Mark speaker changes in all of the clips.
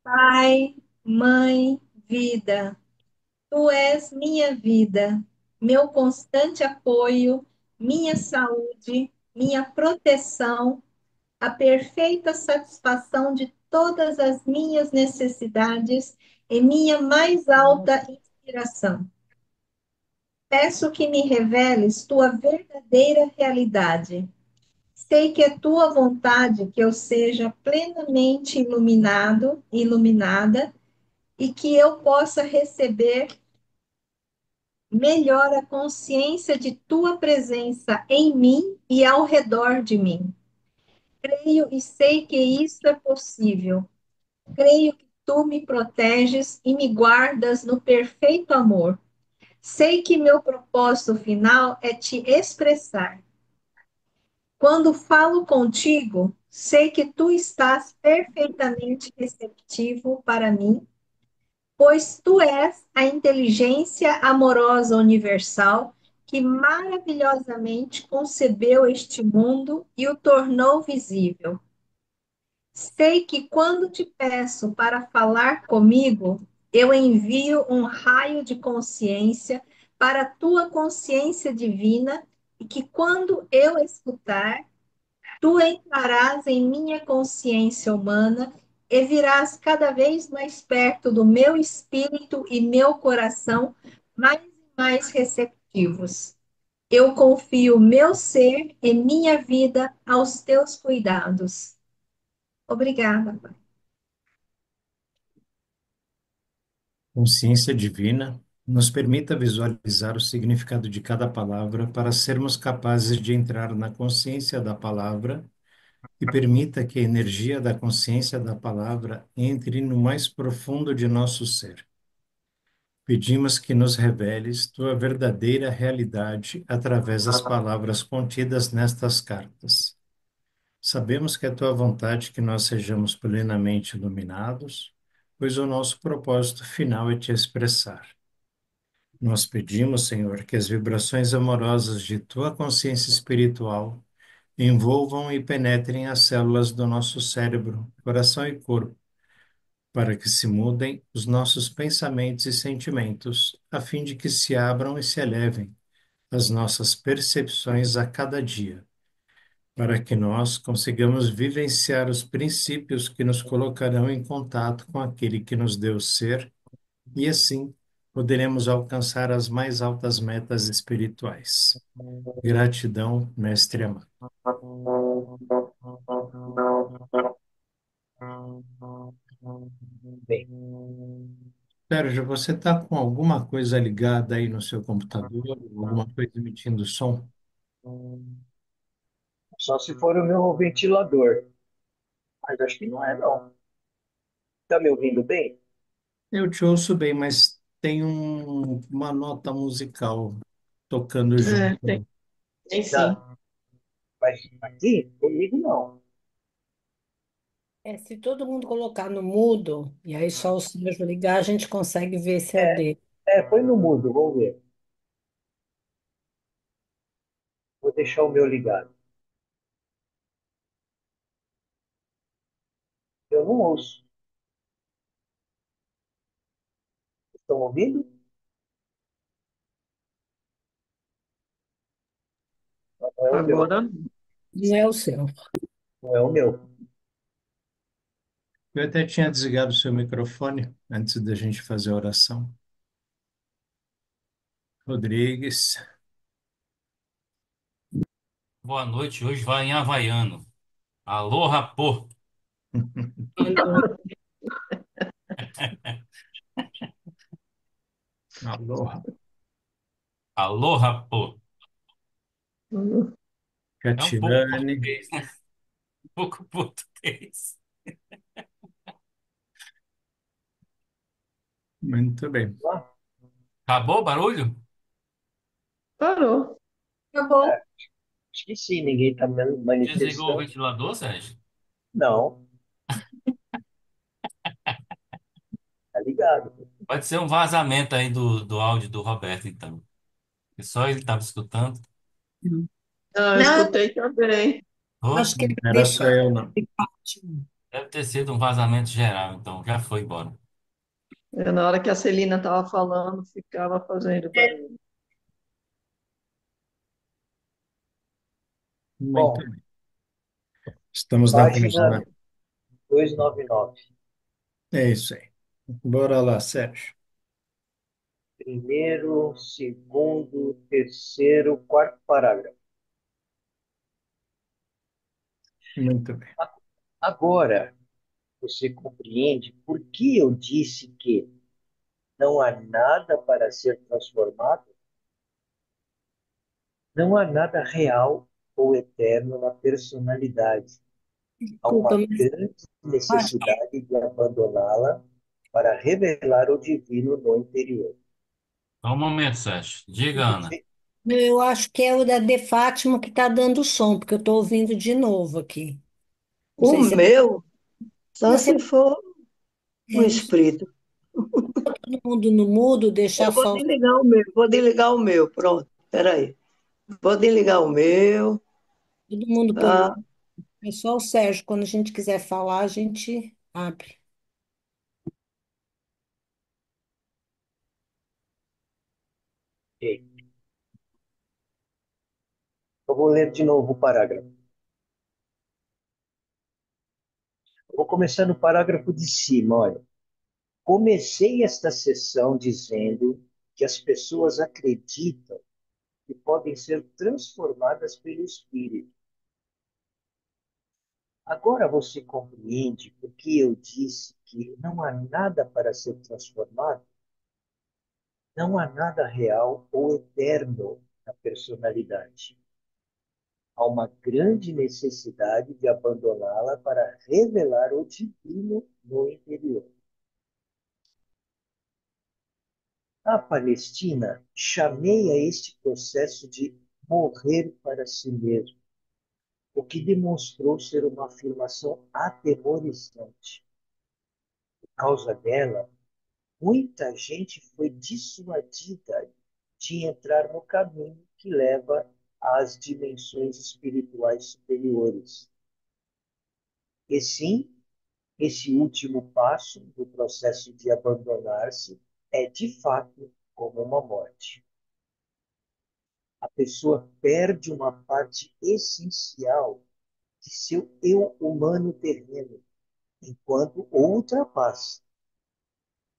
Speaker 1: Pai, mãe, vida, tu és minha vida, meu constante apoio, minha saúde, minha proteção, a perfeita satisfação de todas as minhas necessidades e minha mais alta inspiração. Peço que me reveles tua verdadeira realidade. Sei que é tua vontade que eu seja plenamente iluminado, iluminada, e que eu possa receber melhor a consciência de tua presença em mim e ao redor de mim. Creio e sei que isso é possível. Creio que tu me proteges e me guardas no perfeito amor. Sei que meu propósito final é te expressar. Quando falo contigo, sei que tu estás perfeitamente receptivo para mim, pois tu és a inteligência amorosa universal que maravilhosamente concebeu este mundo e o tornou visível. Sei que quando te peço para falar comigo, eu envio um raio de consciência para a tua consciência divina e que quando eu escutar, tu entrarás em minha consciência humana e virás cada vez mais perto do meu espírito e meu coração, mais e mais receptivos. Eu confio meu ser e minha vida aos teus cuidados. Obrigada, Pai.
Speaker 2: Consciência divina, nos permita visualizar o significado de cada palavra para sermos capazes de entrar na consciência da palavra e permita que a energia da consciência da palavra entre no mais profundo de nosso ser. Pedimos que nos reveles tua verdadeira realidade através das palavras contidas nestas cartas. Sabemos que é tua vontade que nós sejamos plenamente iluminados, pois o nosso propósito final é te expressar. Nós pedimos, Senhor, que as vibrações amorosas de tua consciência espiritual envolvam e penetrem as células do nosso cérebro, coração e corpo, para que se mudem os nossos pensamentos e sentimentos, a fim de que se abram e se elevem as nossas percepções a cada dia, para que nós consigamos vivenciar os princípios que nos colocarão em contato com aquele que nos deu ser e assim poderemos alcançar as mais altas metas espirituais. Gratidão, Mestre amado.
Speaker 3: Bem,
Speaker 2: Sérgio, você está com alguma coisa ligada aí no seu computador? Alguma coisa emitindo som?
Speaker 3: só se for o meu ventilador, mas acho que não é, não. Tá me ouvindo bem?
Speaker 2: Eu te ouço bem, mas tem uma nota musical tocando
Speaker 4: É, tem,
Speaker 2: junto.
Speaker 4: tem sim.
Speaker 3: Tá. Mas aqui, comigo não.
Speaker 5: É, se todo mundo colocar no mudo, e aí só o Sérgio ligar, a gente consegue ver se é o
Speaker 3: É,
Speaker 5: dele.
Speaker 3: põe no mudo, vamos ver. Vou deixar o meu ligado. Eu não ouço. Estão ouvindo? Não é o meu.
Speaker 4: Agora,
Speaker 5: Não é o seu.
Speaker 3: Não é o meu.
Speaker 2: Eu até tinha desligado o seu microfone antes da gente fazer a oração. Rodrigues.
Speaker 6: Boa noite, hoje vai em havaiano. Aloha, pô.
Speaker 5: Alô,
Speaker 2: Aloha.
Speaker 6: Aloha, pô. É um pouco
Speaker 2: Catiane.
Speaker 6: português, né? Um pouco português.
Speaker 2: Muito bem.
Speaker 3: Ah,
Speaker 6: Acabou o barulho?
Speaker 4: parou.
Speaker 1: Tá bom.
Speaker 3: é, acho que sim, ninguém está
Speaker 6: Desligou o
Speaker 3: manifestando.
Speaker 6: ventilador, Sérgio?
Speaker 3: Não, tá ligado.
Speaker 6: Pode ser um vazamento aí do áudio do Roberto, então. Que só ele estava escutando.
Speaker 4: Ah, eu
Speaker 1: Não,
Speaker 4: escutei também.
Speaker 6: Foi?
Speaker 5: acho que ele
Speaker 2: Não era
Speaker 5: deu
Speaker 2: só eu, não.
Speaker 5: parte um.
Speaker 6: Deve ter sido um vazamento geral, então já foi embora.
Speaker 4: Na hora que a Celina estava falando, ficava fazendo barulho.
Speaker 2: Muito
Speaker 3: Bom,
Speaker 2: bem. Estamos na
Speaker 3: página
Speaker 2: página.
Speaker 3: 299.
Speaker 2: É isso aí. Bora lá, Sérgio.
Speaker 3: Primeiro, segundo, terceiro, quarto parágrafo.
Speaker 2: Muito bem.
Speaker 3: Agora, você compreende por que eu disse que não há nada para ser transformado? Não há nada real ou eterno na personalidade. Há
Speaker 5: Desculpa,
Speaker 3: uma
Speaker 5: mas
Speaker 3: grande
Speaker 5: acho que
Speaker 3: necessidade de abandoná-la para revelar o divino no interior.
Speaker 6: Só um momento, Sérgio. Diga, Ana.
Speaker 5: eu acho que é o da De Fátima que está dando som, porque eu estou ouvindo de novo aqui. Não
Speaker 7: O
Speaker 5: sei se é.
Speaker 7: meu, só
Speaker 5: Não, se
Speaker 7: se for o
Speaker 5: é isso.
Speaker 7: espírito.
Speaker 5: Todo mundo no mudo, deixar
Speaker 7: Eu vou
Speaker 5: só.
Speaker 7: desligar o meu, vou desligar o meu, pronto. Peraí. Vou desligar o meu.
Speaker 5: Todo mundo põe no.
Speaker 7: Tá?
Speaker 5: É só o Sérgio, quando a gente quiser falar, a gente abre.
Speaker 3: Ok. Eu vou ler de novo o parágrafo. Eu vou começar no parágrafo de cima, olha. Comecei esta sessão dizendo que as pessoas acreditam que podem ser transformadas pelo Espírito. Agora você compreende por que eu disse que não há nada para ser transformado? Não há nada real ou eterno na personalidade. Há uma grande necessidade de abandoná-la para revelar o divino no interior. Na Palestina, chamei a este processo de morrer para si mesmo, o que demonstrou ser uma afirmação aterrorizante. Por causa dela, muita gente foi dissuadida de entrar no caminho que leva às dimensões espirituais superiores. E sim, esse último passo do processo de abandonar-se é, de fato, como uma morte. A pessoa perde uma parte essencial de seu eu humano terreno, enquanto o ultrapassa.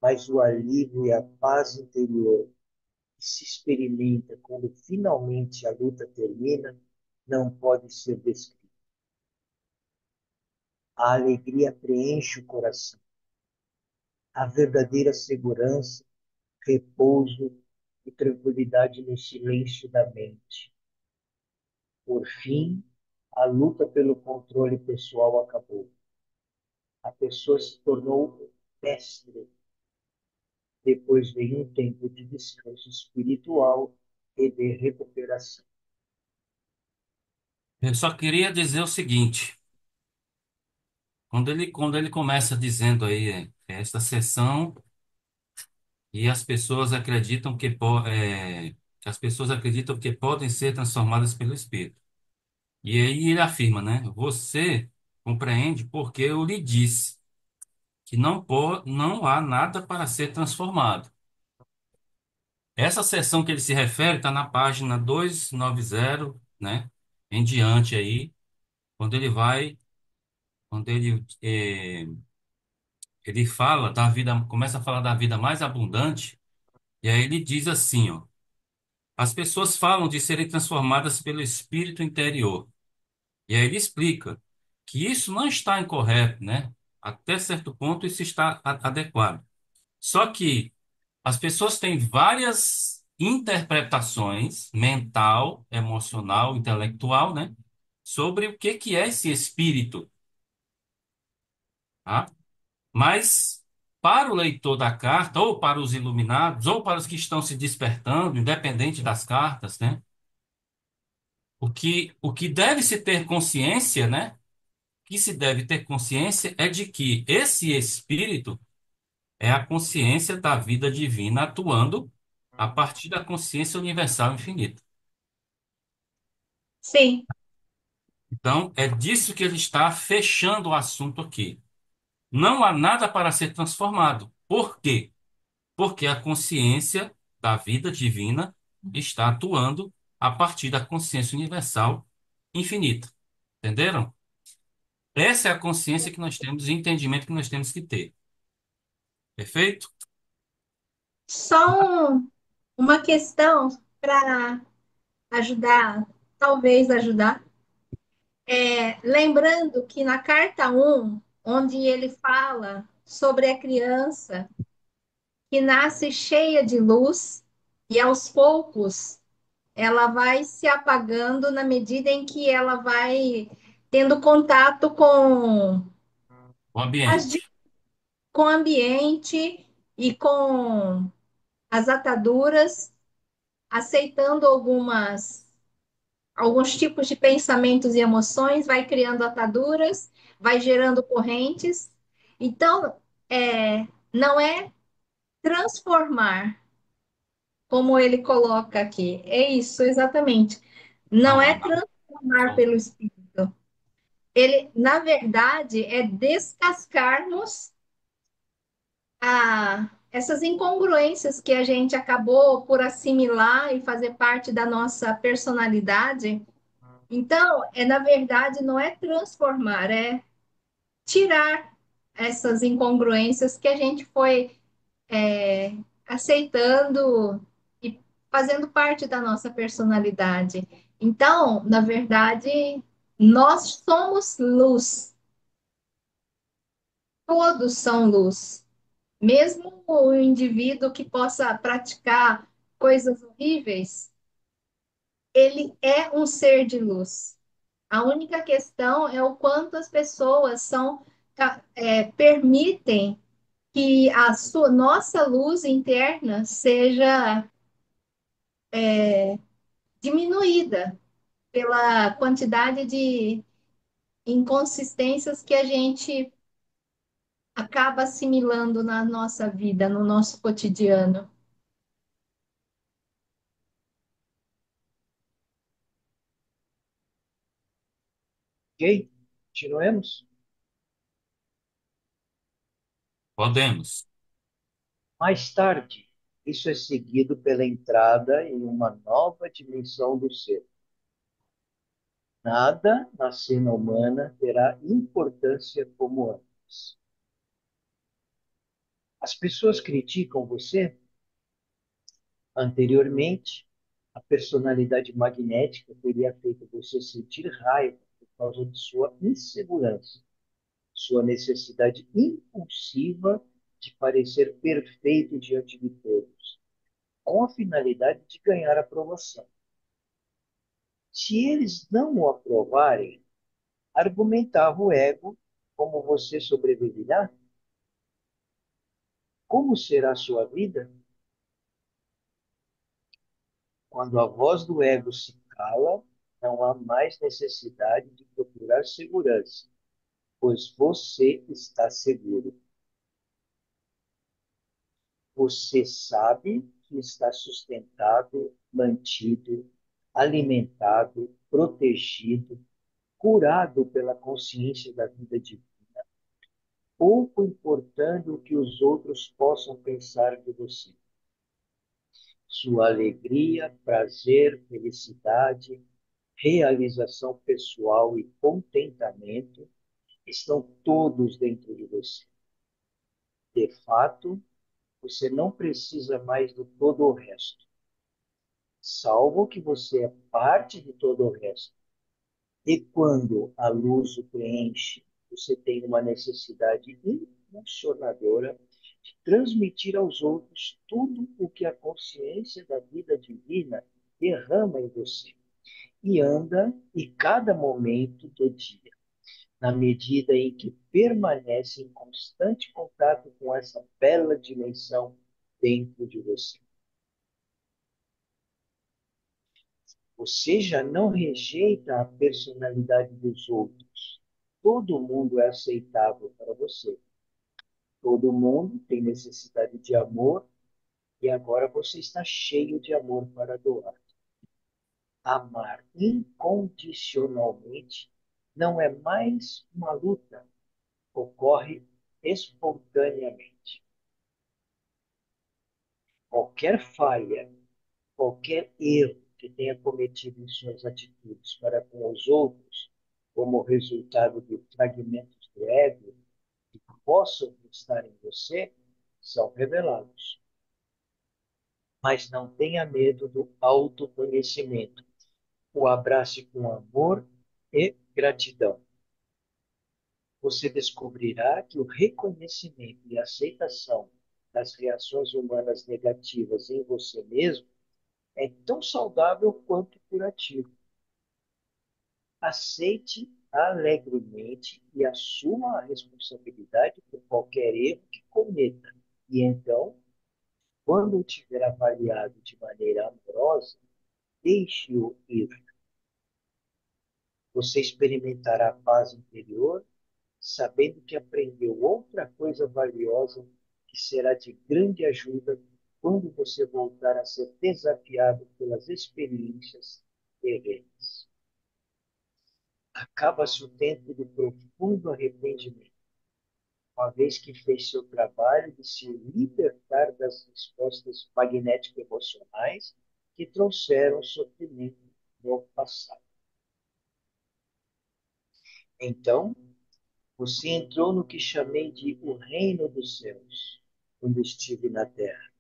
Speaker 3: Mas o alívio e a paz interior que se experimenta quando finalmente a luta termina não pode ser descrito. A alegria preenche o coração. A verdadeira segurança, repouso e tranquilidade no silêncio da mente. Por fim, a luta pelo controle pessoal acabou. A pessoa se tornou mestre. Depois veio um tempo de descanso espiritual e de recuperação.
Speaker 6: Eu só queria dizer o seguinte. Quando ele começa dizendo aí, esta sessão e as pessoas acreditam que as pessoas acreditam que podem ser transformadas pelo Espírito. E aí ele afirma, né? Você compreende porque eu lhe disse que não há nada para ser transformado. Essa seção que ele se refere está na página 290, né? Em diante aí, quando ele vai, quando ele fala da vida, começa a falar da vida mais abundante, e aí ele diz assim, ó, as pessoas falam de serem transformadas pelo espírito interior. E aí ele explica que isso não está incorreto, né? Até certo ponto isso está adequado. Só que as pessoas têm várias interpretações mental, emocional, intelectual, né? Sobre o que é esse espírito, tá? Mas para o leitor da carta, ou para os iluminados, ou para os que estão se despertando, independente das cartas, né? O que deve se ter consciência, né? O que se deve ter consciência é de que esse espírito é a consciência da vida divina atuando a partir da consciência universal infinita.
Speaker 1: Sim,
Speaker 6: Então, é disso que ele está fechando o assunto aqui. Não há nada para ser transformado. Por quê? Porque a consciência da vida divina está atuando a partir da consciência universal infinita. Entenderam? Essa é a consciência que nós temos e o entendimento que nós temos que ter. Perfeito?
Speaker 1: Só uma questão para ajudar, talvez ajudar. Lembrando que na carta 1, onde ele fala sobre a criança que nasce cheia de luz e aos poucos ela vai se apagando na medida em que ela vai tendo contato
Speaker 6: O
Speaker 1: as,
Speaker 6: ambiente.
Speaker 1: di- com o ambiente e com as ataduras, aceitando alguns tipos de pensamentos e emoções, vai criando ataduras, vai gerando correntes. Então, não é transformar, como ele coloca aqui. É isso, exatamente. Não
Speaker 6: Não,
Speaker 1: é
Speaker 6: é.
Speaker 1: transformar
Speaker 6: Só-
Speaker 1: pelo espírito. Ele, na verdade, é descascarmos essas incongruências que a gente acabou por assimilar e fazer parte da nossa personalidade. Então, na verdade, não é transformar, é tirar essas incongruências que a gente foi aceitando e fazendo parte da nossa personalidade. Então, na verdade, nós somos luz, todos são luz. Mesmo o indivíduo que possa praticar coisas horríveis, ele é um ser de luz. A única questão é o quanto as pessoas permitem que a nossa luz interna seja diminuída pela quantidade de inconsistências que a gente acaba assimilando na nossa vida, no nosso cotidiano.
Speaker 3: Ok? Continuemos.
Speaker 6: Podemos.
Speaker 3: Mais tarde, isso é seguido pela entrada em uma nova dimensão do ser. Nada na cena humana terá importância como antes. As pessoas criticam você. Anteriormente, a personalidade magnética teria feito você sentir raiva por causa de sua insegurança, sua necessidade impulsiva de parecer perfeito diante de todos, com a finalidade de ganhar aprovação. Se eles não o aprovarem, argumentava o ego, como você sobreviverá? Como será a sua vida? Quando a voz do ego se cala, não há mais necessidade de procurar segurança, pois você está seguro. Você sabe que está sustentado, mantido, alimentado, protegido, curado pela consciência da vida divina, pouco importando o que os outros possam pensar de você. Sua alegria, prazer, felicidade, realização pessoal e contentamento estão todos dentro de você. De fato, você não precisa mais do todo o resto, salvo que você é parte de todo o resto. E quando a luz o preenche, você tem uma necessidade impulsionadora de transmitir aos outros tudo o que a consciência da vida divina derrama em você. E anda em cada momento do dia, na medida em que permanece em constante contato com essa bela dimensão dentro de você. Você já não rejeita a personalidade dos outros. Todo mundo é aceitável para você. Todo mundo tem necessidade de amor e agora você está cheio de amor para doar. Amar incondicionalmente não é mais uma luta, ocorre espontaneamente. Qualquer falha, qualquer erro que tenha cometido em suas atitudes para com os outros, como resultado de fragmentos do ego que possam estar em você, são revelados. Mas não tenha medo do autoconhecimento. O abrace com amor e gratidão. Você descobrirá que o reconhecimento e aceitação das reações humanas negativas em você mesmo é tão saudável quanto curativo. Aceite alegremente e assuma a responsabilidade por qualquer erro que cometa. E então, quando o tiver avaliado de maneira amorosa, deixe-o ir. Você experimentará paz interior, sabendo que aprendeu outra coisa valiosa que será de grande ajuda quando você voltar a ser desafiado pelas experiências terrenas. Acaba-se o tempo do profundo arrependimento, uma vez que fez seu trabalho de se libertar das respostas magnético-emocionais que trouxeram sofrimento no passado. Então, você entrou no que chamei de o reino dos céus, quando estive na terra.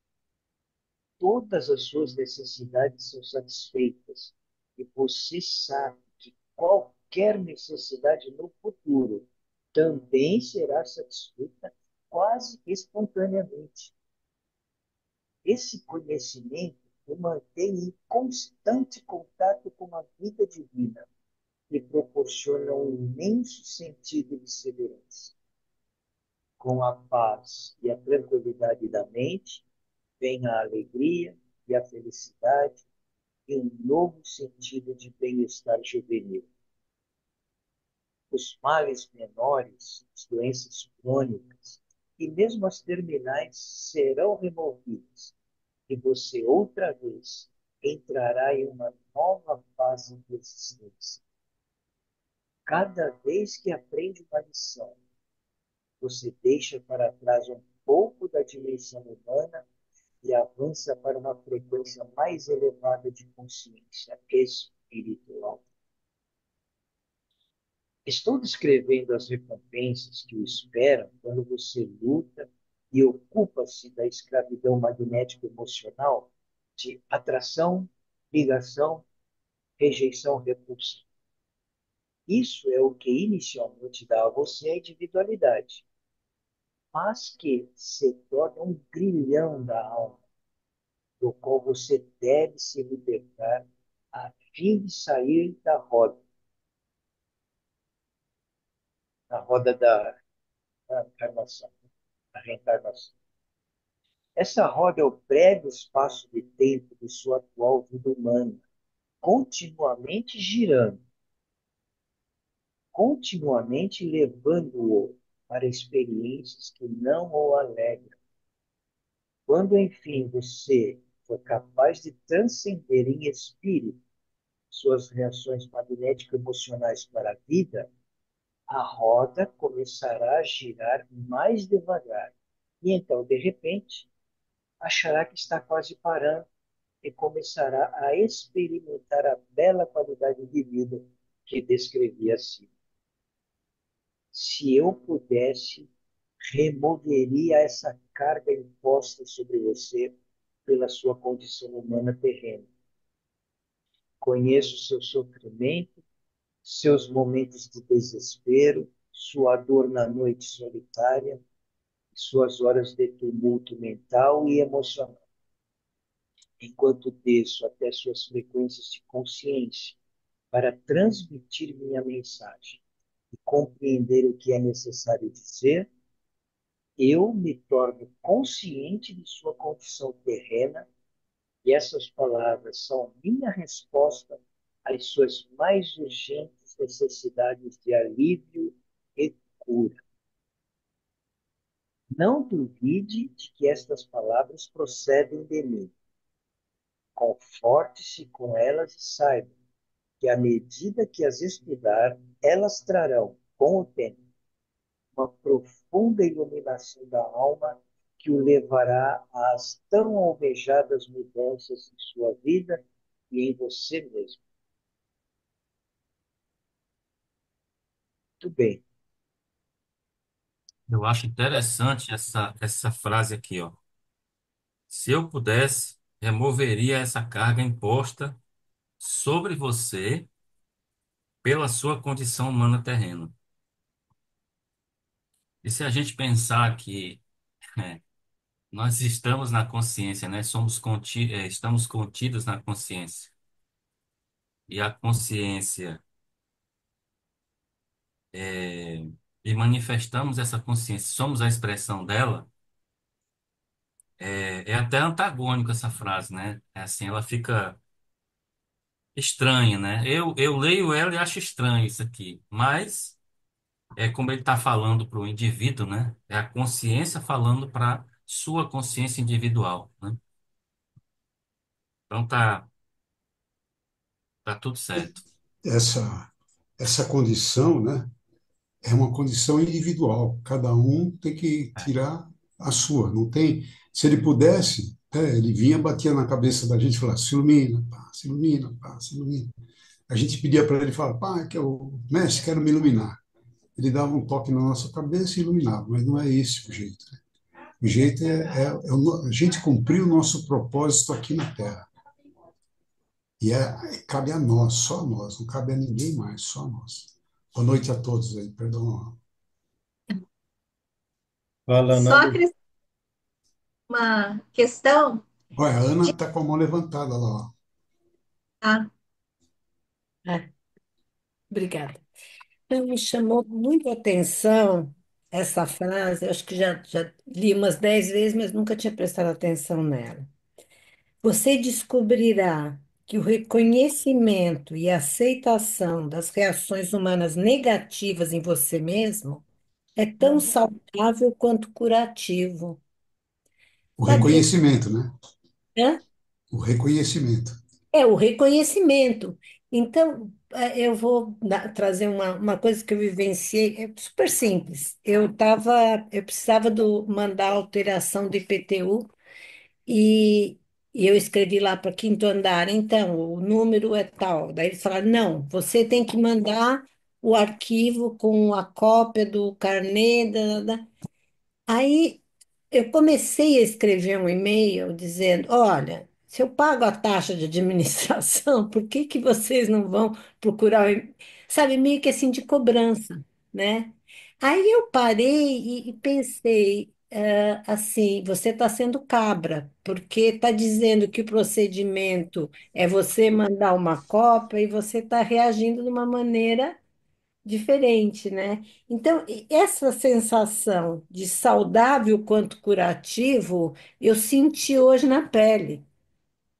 Speaker 3: Todas as suas necessidades são satisfeitas e você sabe que qualquer necessidade no futuro também será satisfeita quase espontaneamente. Esse conhecimento o mantém em constante contato com a vida divina e proporciona um imenso sentido de segurança. Com a paz e a tranquilidade da mente, vem a alegria e a felicidade e um novo sentido de bem-estar juvenil. Os males menores, as doenças crônicas e mesmo as terminais serão removidas e você outra vez entrará em uma nova fase de existência. Cada vez que aprende uma lição, você deixa para trás um pouco da dimensão humana e avança para uma frequência mais elevada de consciência espiritual. Estou descrevendo as recompensas que o esperam quando você luta e ocupa-se da escravidão magnético-emocional de atração, ligação, rejeição, repulsa. Isso é o que inicialmente dá a você a individualidade, mas que se torna um grilhão da alma, do qual você deve se libertar a fim de sair da roda da encarnação, da reencarnação. Essa roda é o breve espaço de tempo de sua atual vida humana, continuamente girando, continuamente levando-o para experiências que não o alegram. Quando, enfim, você for capaz de transcender em espírito suas reações magnético-emocionais para a vida, a roda começará a girar mais devagar. E então, de repente, achará que está quase parando e começará a experimentar a bela qualidade de vida que descrevi acima. Se eu pudesse, removeria essa carga imposta sobre você pela sua condição humana terrena. Conheço seu sofrimento, seus momentos de desespero, sua dor na noite solitária, suas horas de tumulto mental e emocional. Enquanto desço até suas frequências de consciência para transmitir minha mensagem e compreender o que é necessário dizer, eu me torno consciente de sua condição terrena e essas palavras são minha resposta às suas mais urgentes necessidades de alívio e cura. Não duvide de que estas palavras procedem de mim. Conforte-se com elas e saiba que, à medida que as estudar, elas trarão, com o tempo, uma profunda profunda iluminação da alma que o levará às tão almejadas mudanças em sua vida e em você mesmo. Muito bem.
Speaker 6: Eu acho interessante essa frase aqui, ó. Se eu pudesse, removeria essa carga imposta sobre você pela sua condição humana terrena. E se a gente pensar que é, nós estamos na consciência, né? Estamos contidos na consciência. E a consciência é, e manifestamos essa consciência, somos a expressão dela. É até antagônico essa frase, né? É assim, ela fica estranha, né? Eu leio ela e acho estranho isso aqui, mas é como ele está falando para o indivíduo, né? É a consciência falando para sua consciência individual, né? Então tá tudo certo.
Speaker 8: Essa, essa condição, né, é uma condição individual. Cada um tem que
Speaker 6: É,
Speaker 8: tirar a sua. Não tem. Se ele pudesse, ele vinha, batia na cabeça da gente e falava: se ilumina, pá, se ilumina, pá, se ilumina. A gente pedia para ele falar: pá, que eu, mestre, quero me iluminar. Ele dava um toque na nossa cabeça e iluminava, mas não é esse o jeito. Né? O jeito a gente cumprir o nosso propósito aqui na Terra. E cabe a nós, só a nós, não cabe a ninguém mais, só a nós. Boa noite a todos aí, perdão.
Speaker 2: Fala, Ana
Speaker 1: Só
Speaker 2: Lu.
Speaker 1: acrescentar uma questão
Speaker 8: Olha, a Ana
Speaker 1: de.
Speaker 8: está com a mão levantada lá. Ó.
Speaker 1: Ah,
Speaker 5: É, obrigada. Então, me chamou muito a atenção essa frase, eu acho que já li umas 10 vezes, mas nunca tinha prestado atenção nela. Você descobrirá que o reconhecimento e a aceitação das reações humanas negativas em você mesmo é tão saudável quanto curativo.
Speaker 8: O
Speaker 5: Sabe?
Speaker 8: reconhecimento, né?
Speaker 5: Hã?
Speaker 8: O reconhecimento.
Speaker 5: É o reconhecimento. Então, eu vou trazer uma coisa que eu vivenciei, é super simples. Eu precisava mandar alteração do IPTU e, e eu escrevi lá para quinto andar, então, o número é tal. Daí eles falaram, não, você tem que mandar o arquivo com a cópia do carnê, Aí eu comecei a escrever um e-mail dizendo: olha, se eu pago a taxa de administração, por que que vocês não vão procurar, sabe, meio que assim de cobrança, né? Aí eu parei e pensei, assim, você está sendo cabra, porque está dizendo que o procedimento é você mandar uma cópia e você está reagindo de uma maneira diferente, né? Então, essa sensação de saudável quanto curativo, eu senti hoje na pele,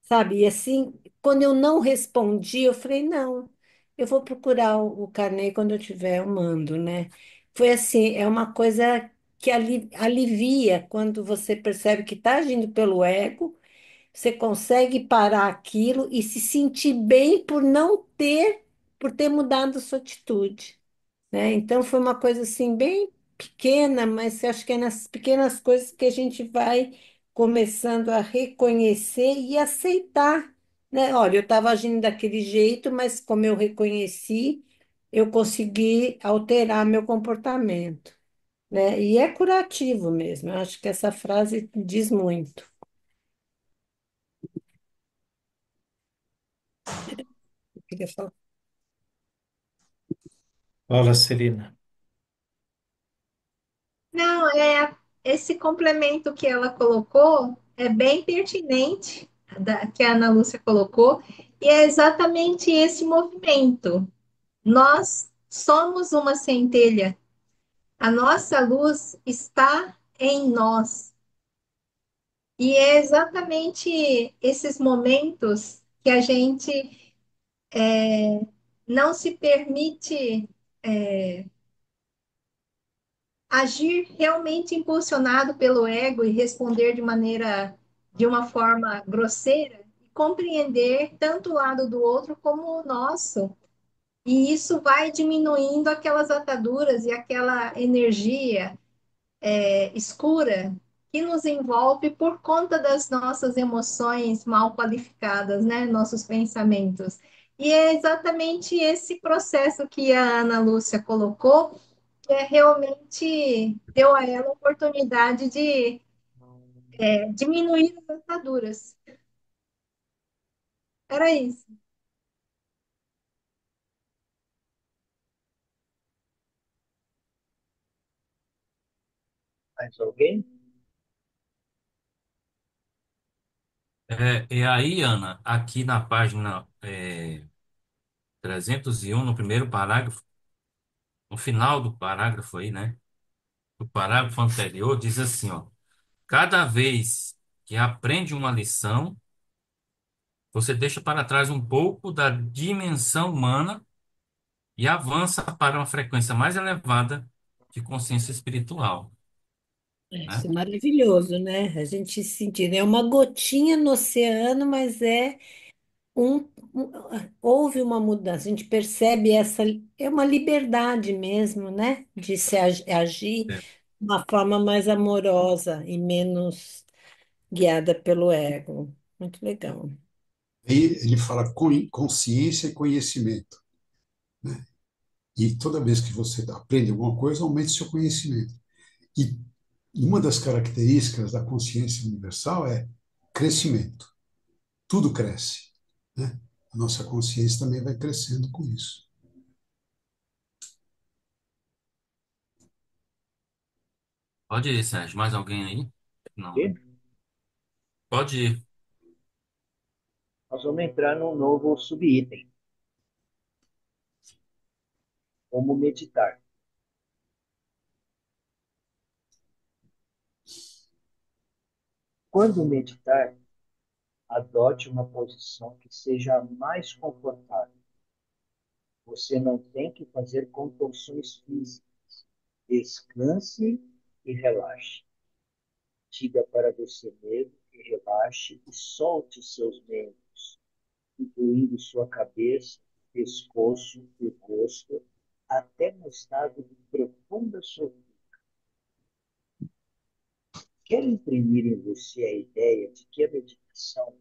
Speaker 5: sabe? E assim, quando eu não respondi, eu falei, não, eu vou procurar o carnê quando eu tiver, eu mando, né? Foi assim, é uma coisa que alivia quando você percebe que está agindo pelo ego, você consegue parar aquilo e se sentir bem por ter mudado sua atitude, né? Então foi uma coisa assim bem pequena, mas eu acho que é nas pequenas coisas que a gente vai começando a reconhecer e aceitar, né? Olha, eu estava agindo daquele jeito, mas como eu reconheci, eu consegui alterar meu comportamento, né? E é curativo mesmo. Eu acho que essa frase diz muito. Eu queria falar.
Speaker 2: Fala, Celina.
Speaker 1: não, esse complemento que ela colocou é bem pertinente, que a Ana Lúcia colocou, e é exatamente esse movimento. Nós somos uma centelha, a nossa luz está em nós. E é exatamente esses momentos que a gente não se permite agir realmente impulsionado pelo ego e responder de uma forma grosseira, e compreender tanto o lado do outro como o nosso. E isso vai diminuindo aquelas ataduras e aquela energia escura que nos envolve por conta das nossas emoções mal qualificadas, né? Nossos pensamentos. E é exatamente esse processo que a Ana Lúcia colocou, que realmente deu a ela a oportunidade de diminuir as ataduras. Era isso.
Speaker 3: Mais alguém?
Speaker 6: E aí, Ana, aqui na página 301, no primeiro parágrafo, no final do parágrafo aí, né? O parágrafo anterior diz assim, ó: cada vez que aprende uma lição, você deixa para trás um pouco da dimensão humana e avança para uma frequência mais elevada de consciência espiritual,
Speaker 5: Isso
Speaker 6: né?
Speaker 5: é maravilhoso, né? A gente sentir, é uma gotinha no oceano, mas um, um- houve uma mudança. A gente percebe é uma liberdade mesmo, né? De se agir
Speaker 6: É.
Speaker 5: de uma forma mais amorosa e menos guiada pelo ego. Muito legal.
Speaker 8: Aí ele fala consciência e conhecimento, né? E toda vez que você aprende alguma coisa, aumente seu conhecimento. E uma das características da consciência universal é crescimento. Tudo cresce, né? A nossa consciência também vai crescendo com isso.
Speaker 6: Pode ir, Sérgio. Mais alguém aí? Não,
Speaker 3: E
Speaker 6: né? Pode ir.
Speaker 3: nós vamos entrar num novo subitem, como meditar. Quando meditar, adote uma posição que seja a mais confortável. Você não tem que fazer contorções físicas. Descanse e relaxe. Diga para você mesmo que relaxe e solte seus membros, incluindo sua cabeça, pescoço e rosto, até no estado de profunda soltura. Quero imprimir em você a ideia de que a meditação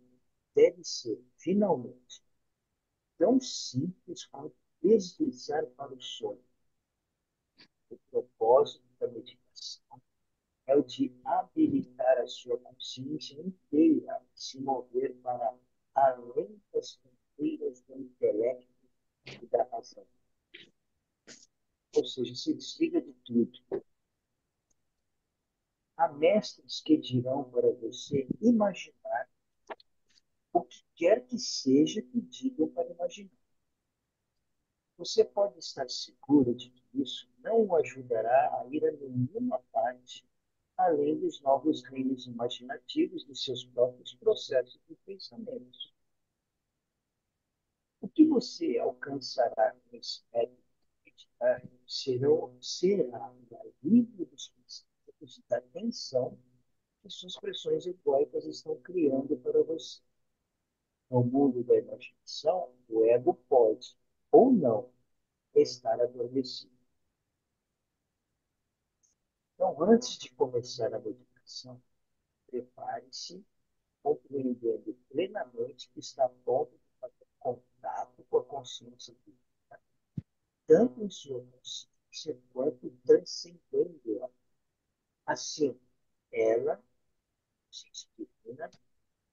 Speaker 3: deve ser, finalmente, tão simples quanto deslizar para o sono. O propósito da meditação é o de habilitar a sua consciência inteira a se mover para além das fronteiras do intelecto e da razão. Ou seja, se desliga de tudo. Há mestres que dirão para você imaginar o que quer que seja que digam para imaginar. Você pode estar seguro de que isso não o ajudará a ir a nenhuma parte além dos novos reinos imaginativos de seus próprios processos de pensamento. O que você alcançará com esse método de meditar será o alívio dos pensamentos e da tensão que suas expressões egóicas estão criando para você. No mundo da imaginação, o ego pode, ou não, estar adormecido. Então, antes de começar a meditação, prepare-se compreendendo plenamente que está a ponto de fazer contato com a consciência divina, tanto em sua consciência quanto transcendendo-a. Assim, ela, consciência divina,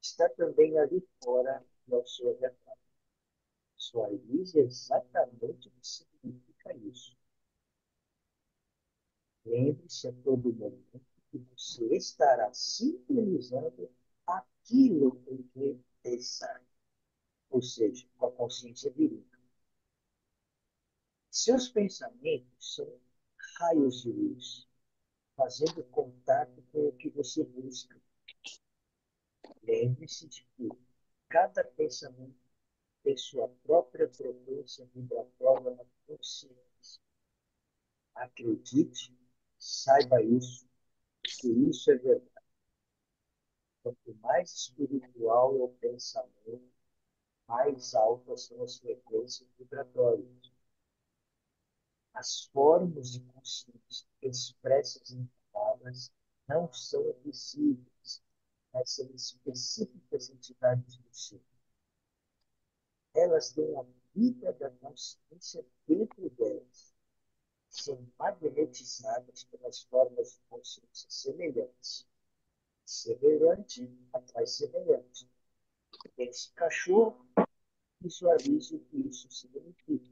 Speaker 3: está também ali fora e ao seu redor. Visualize exatamente o que significa isso. Lembre-se a todo momento que você estará sintonizando aquilo em que pensar, ou seja, com a consciência divina. Seus pensamentos são raios de luz, fazendo contato com o que você busca. Lembre-se de que cada pensamento tem sua própria frequência vibratória na consciência. Acredite, saiba isso, que isso é verdade. Quanto mais espiritual é o pensamento, mais altas são as frequências vibratórias. As formas de consciência expressas em palavras não são visíveis, mas são específicas entidades do ser. Elas têm a vida da consciência dentro delas, são magnetizadas pelas formas de consciência semelhantes. Semelhante atrai semelhante. Esse cachorro visualiza o que isso significa.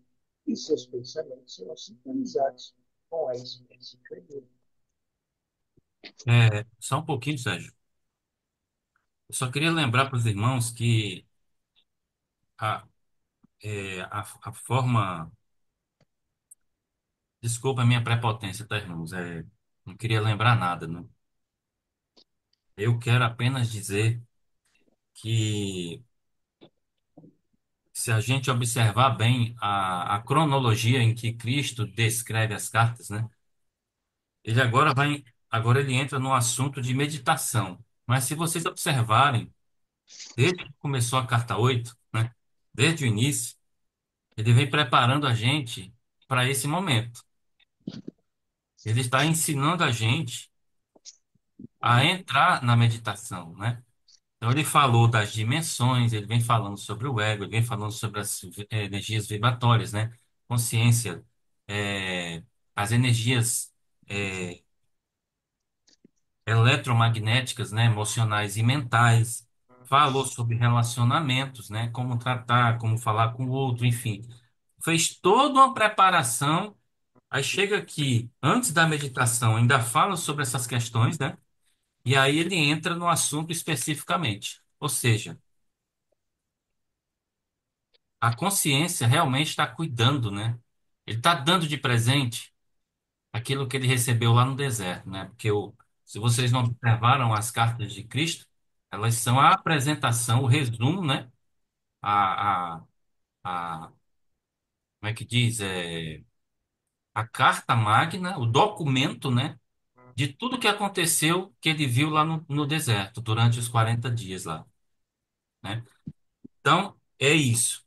Speaker 3: E seus pensamentos serão sintonizados com a espécie canina.
Speaker 6: Só um pouquinho, Sérgio. Eu só queria lembrar para os irmãos que a, a forma. Desculpa a minha prepotência, tá, irmãos? Não queria lembrar nada, né? Eu quero apenas dizer que, se a gente observar bem a cronologia em que Cristo descreve as cartas, né? Ele agora ele entra no assunto de meditação. Mas se vocês observarem, desde que começou a carta 8, né? Desde o início, ele vem preparando a gente para esse momento. Ele está ensinando a gente a entrar na meditação, né? Então, ele falou das dimensões, ele vem falando sobre o ego, ele vem falando sobre as energias vibratórias, né? Consciência, eh, as energias eh, eletromagnéticas, né? Emocionais e mentais. Falou sobre relacionamentos, né? Como tratar, como falar com o outro, enfim. Fez toda uma preparação. Aí chega aqui, antes da meditação, ainda fala sobre essas questões, né? E aí ele entra no assunto especificamente. Ou seja, a consciência realmente está cuidando, né? Ele está dando de presente aquilo que ele recebeu lá no deserto, né? Porque se vocês não observaram as cartas de Cristo, elas são a apresentação, o resumo, né? A, a, a, como é que diz? A carta magna, o documento, né? De tudo que aconteceu que ele viu lá no deserto, durante os 40 dias lá, né? Então, é isso.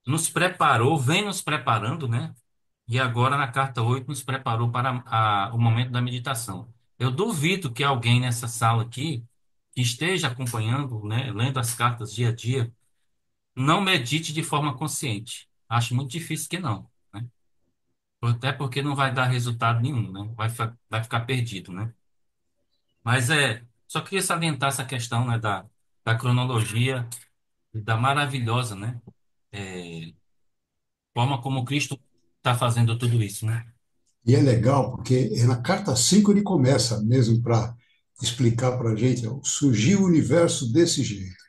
Speaker 6: Nos preparou, vem nos preparando, né? E agora, na carta 8 nos preparou para o momento da meditação. Eu duvido que alguém nessa sala aqui, que esteja acompanhando, né, lendo as cartas dia a dia, não medite de forma consciente. Acho muito difícil que não, né? Até porque não vai dar resultado nenhum, né? Vai ficar perdido, né? Mas só queria salientar essa questão, né, da cronologia e da maravilhosa, né, forma como Cristo está fazendo tudo isso, né?
Speaker 8: E é legal, porque na carta 5 ele começa mesmo para explicar para a gente, ó, surgiu o universo desse jeito.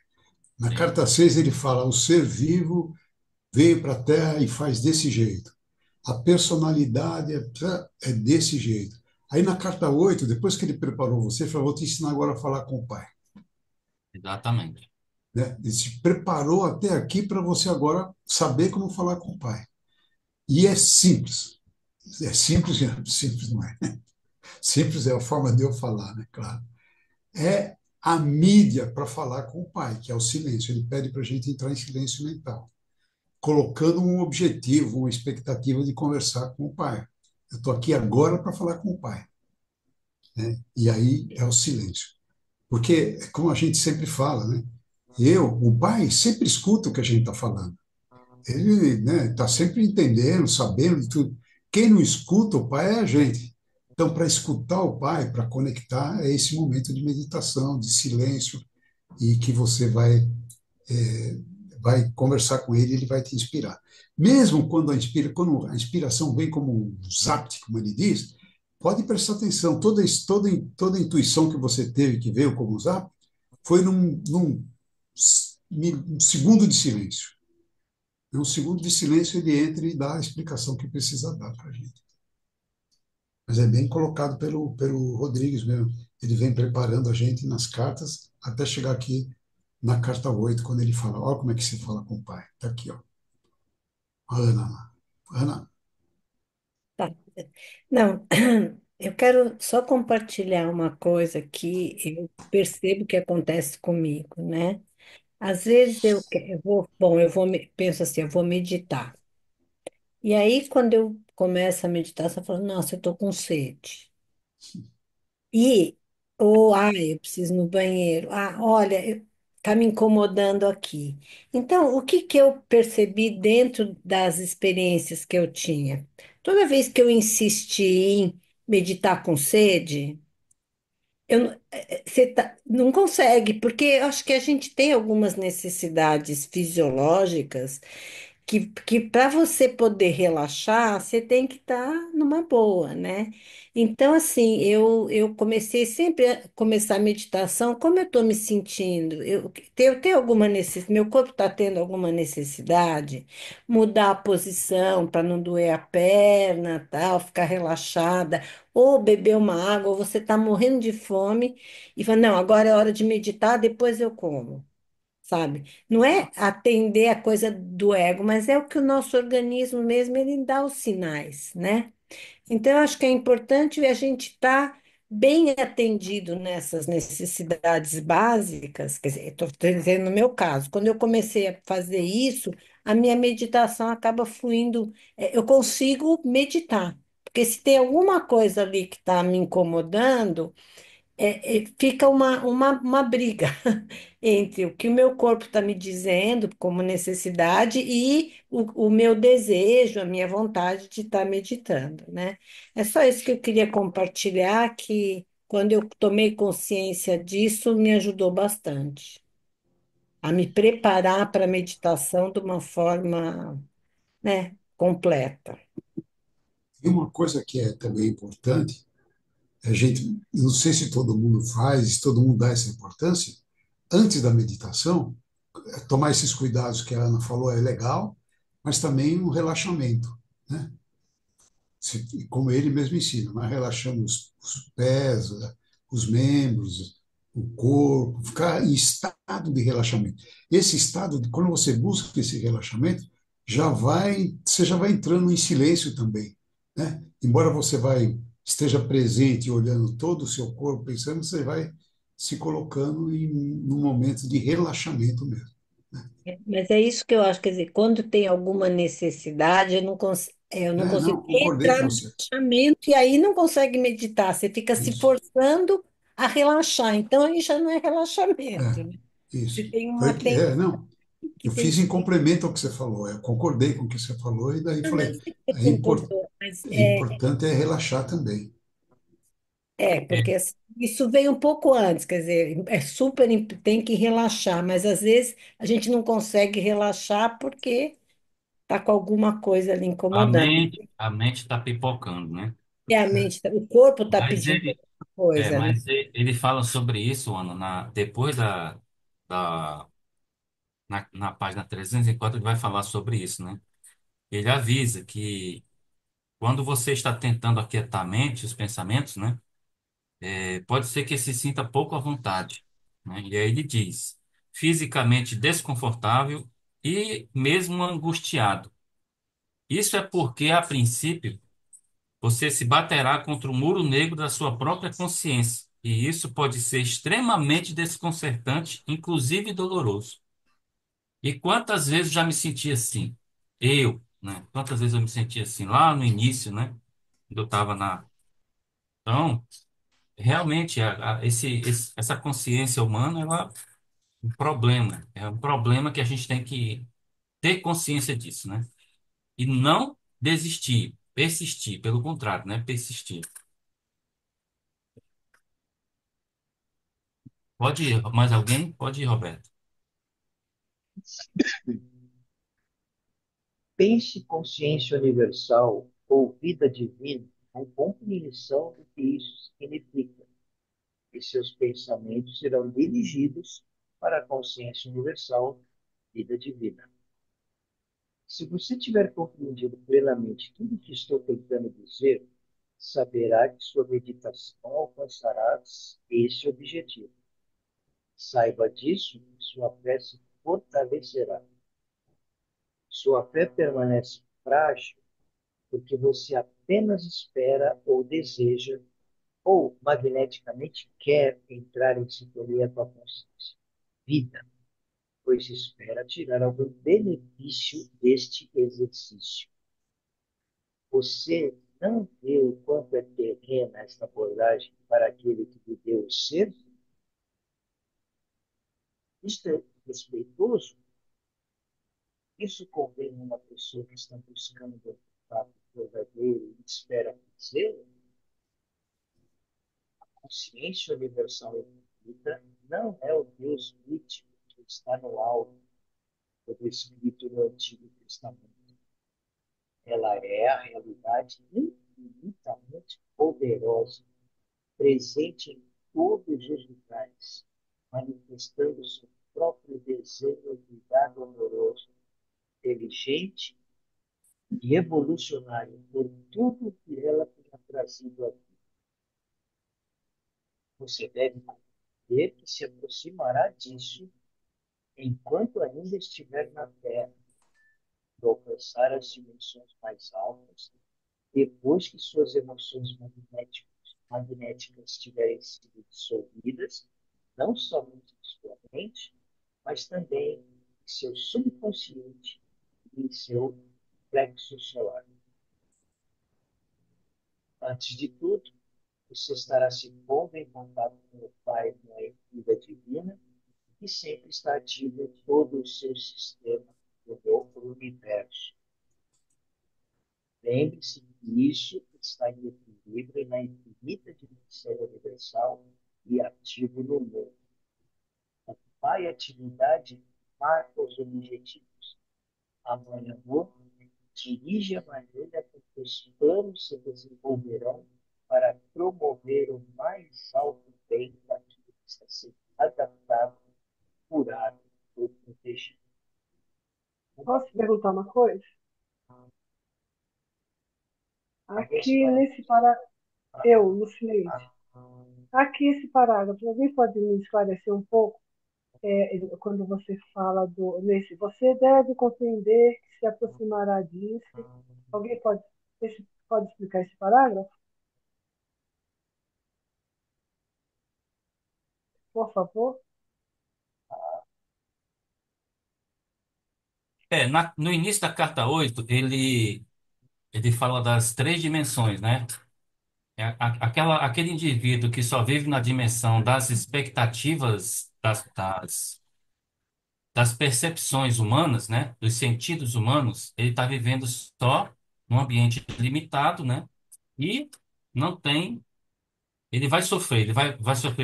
Speaker 8: Na
Speaker 6: Sim,
Speaker 8: carta 6 ele fala, o ser vivo veio para a Terra e faz desse jeito. A personalidade é desse jeito. Aí na carta 8 depois que ele preparou você, ele falou, vou te ensinar agora a falar com o Pai.
Speaker 6: exatamente.
Speaker 8: Né? Ele se preparou até aqui para você agora saber como falar com o Pai. E é simples. É simples, simples não é. Simples é a forma de eu falar, né? Claro. É a mídia para falar com o Pai, que é o silêncio. Ele pede para a gente entrar em silêncio mental, colocando um objetivo, uma expectativa de conversar com o Pai. Eu estou aqui agora para falar com o Pai, né? E aí é o silêncio. Porque, como a gente sempre fala, né? O Pai sempre escuta o que a gente está falando. Ele, né, está sempre entendendo, sabendo de tudo. Quem não escuta o Pai é a gente. Então, para escutar o Pai, para conectar, é esse momento de meditação, de silêncio, e que você vai conversar com ele, ele vai te inspirar. Mesmo quando a inspiração vem como um zapt, como ele diz, pode prestar atenção. Toda a intuição que você teve, que veio como zap, foi num segundo de silêncio. Em um segundo de silêncio, ele entra e dá a explicação que precisa dar para a gente. Mas é bem colocado pelo Rodrigues mesmo. Ele vem preparando a gente nas cartas até chegar aqui na carta 8 quando ele fala: olha como é que se fala com o pai. Está aqui, ó. A Ana lá. Ana,
Speaker 5: Tá. Não, eu quero só compartilhar uma coisa que eu percebo que acontece comigo, né? Às vezes eu vou, bom, penso assim, eu vou meditar. E aí, quando eu começo a meditação, eu falo, nossa, eu estou com sede. E, eu preciso ir no banheiro. Olha, tá me incomodando aqui. Então, o que que eu percebi dentro das experiências que eu tinha? Toda vez que eu insisti em meditar com sede, você não consegue, porque eu acho que a gente tem algumas necessidades fisiológicas que para você poder relaxar, você tem que estar numa boa, né? Então, assim, eu comecei sempre a começar a meditação, como eu estou me sentindo? Eu tenho alguma necessidade, meu corpo está tendo alguma necessidade, mudar a posição para não doer a perna, tal, ficar relaxada, ou beber uma água, ou você está morrendo de fome e fala, não, agora é hora de meditar, depois eu como, sabe? Não é atender a coisa do ego, mas é o que o nosso organismo mesmo, ele dá os sinais, né? Então, eu acho que é importante a gente estar bem atendido nessas necessidades básicas, quer dizer, estou dizendo no meu caso, quando eu comecei a fazer isso, a minha meditação acaba fluindo, eu consigo meditar, porque se tem alguma coisa ali que está me incomodando, fica uma briga entre o que o meu corpo está me dizendo como necessidade e o meu desejo, a minha vontade de estar meditando, né? É só isso que eu queria compartilhar, que quando eu tomei consciência disso, me ajudou bastante a me preparar para a meditação de uma forma, né, completa.
Speaker 8: E uma coisa que é também importante, a gente, não sei se todo mundo faz, se todo mundo dá essa importância, antes da meditação, tomar esses cuidados que a Ana falou é legal, mas também um relaxamento, né? Como ele mesmo ensina, mas relaxando os pés, os membros, o corpo, ficar em estado de relaxamento. Esse estado, quando você busca esse relaxamento, você já vai entrando em silêncio também, né? Embora esteja presente, olhando todo o seu corpo, pensando, você vai se colocando num momento de relaxamento mesmo.
Speaker 5: Mas é isso que eu acho, quer dizer, quando tem alguma necessidade, eu não consigo
Speaker 8: Não, concordei
Speaker 5: entrar
Speaker 8: com
Speaker 5: no
Speaker 8: você.
Speaker 5: relaxamento e aí não consegue meditar, você fica se
Speaker 8: Isso,
Speaker 5: forçando a relaxar, então aí já não é relaxamento, né? Você
Speaker 8: isso.
Speaker 5: tem uma tendência
Speaker 8: Não,
Speaker 5: que
Speaker 8: eu
Speaker 5: tem
Speaker 8: fiz
Speaker 5: que
Speaker 8: em
Speaker 5: ser.
Speaker 8: complemento ao que você falou, eu concordei com o que você falou, e daí
Speaker 5: Não,
Speaker 8: falei,
Speaker 5: eu sei que você
Speaker 8: é, impor-
Speaker 5: concordou, mas
Speaker 8: é importante é relaxar também.
Speaker 5: porque assim, isso veio um pouco antes, quer dizer, tem que relaxar, mas às vezes a gente não consegue relaxar porque está com alguma coisa ali incomodando.
Speaker 6: A mente está pipocando, né?
Speaker 5: E a mente, o corpo está
Speaker 6: Mas
Speaker 5: pedindo
Speaker 6: ele,
Speaker 5: alguma coisa, né?
Speaker 6: ele fala sobre isso, Ana, depois da, na página 304, ele vai falar sobre isso, né? Ele avisa que quando você está tentando aquietar a mente, os pensamentos, né? Pode ser que se sinta pouco à vontade, né? E aí ele diz, fisicamente desconfortável e mesmo angustiado. Isso é porque, a princípio, você se baterá contra o muro negro da sua própria consciência. E isso pode ser extremamente desconcertante, inclusive doloroso. E quantas vezes já me senti assim? Né? Quantas vezes eu me senti assim lá no início, né? Quando eu estava na. Então, realmente, essa consciência humana é um problema que a gente tem que ter consciência disso, né? E não desistir, persistir, pelo contrário, né? Persistir. Pode ir, mais alguém? Pode ir, Roberto.
Speaker 3: Pense consciência universal ou vida divina com compreensão do que isso significa, e seus pensamentos serão dirigidos para a consciência universal, vida divina. Se você tiver compreendido plenamente tudo o que estou tentando dizer, saberá que sua meditação alcançará esse objetivo. Saiba disso, sua fé se fortalecerá. Sua fé permanece frágil porque você apenas espera ou deseja ou magneticamente quer entrar em sintonia com a consciência. Vida, pois espera tirar algum benefício deste exercício. Você não vê o quanto é terrena esta abordagem para aquele que lhe deu o ser? Isto é respeitoso? Isso convém a uma pessoa que está buscando o fato verdadeiro e espera fazê-lo? A consciência universal infinita não é o Deus mítico que está no alto, como escrito no Antigo Testamento. Ela é a realidade infinitamente poderosa, presente em todos os lugares, manifestando seu próprio desenho e cuidado amoroso, inteligente e evolucionário por tudo que ela tenha trazido aqui. Você deve compreender que se aproximará disso enquanto ainda estiver na Terra, para alcançar as dimensões mais altas, depois que suas emoções magnéticas tiverem sido dissolvidas, não somente em sua mente, mas também em seu subconsciente e em seu plexo solar. Antes de tudo, você estará se pondo em contato com o Pai na vida divina e sempre está ativo em todo o seu sistema do novo universo. Lembre-se que isso está em equilíbrio na infinita dimensão universal e ativo no mundo. A atividade marca os objetivos. Amanhã, dirige a maneira com que os planos se desenvolverão para promover o mais alto bem daquilo que está sendo adaptado, curado ou protegido.
Speaker 9: Posso perguntar uma coisa? Aqui nesse parágrafo, Lucineide, aqui esse parágrafo, alguém pode me esclarecer um pouco? Quando você fala você deve compreender que se aproximará disso. Alguém pode explicar esse parágrafo, por favor?
Speaker 6: No início da carta 8 ele fala das três dimensões, né? Aquele indivíduo que só vive na dimensão das expectativas, das percepções humanas, né? Dos sentidos humanos, ele está vivendo só num ambiente limitado, né? E não tem, ele vai sofrer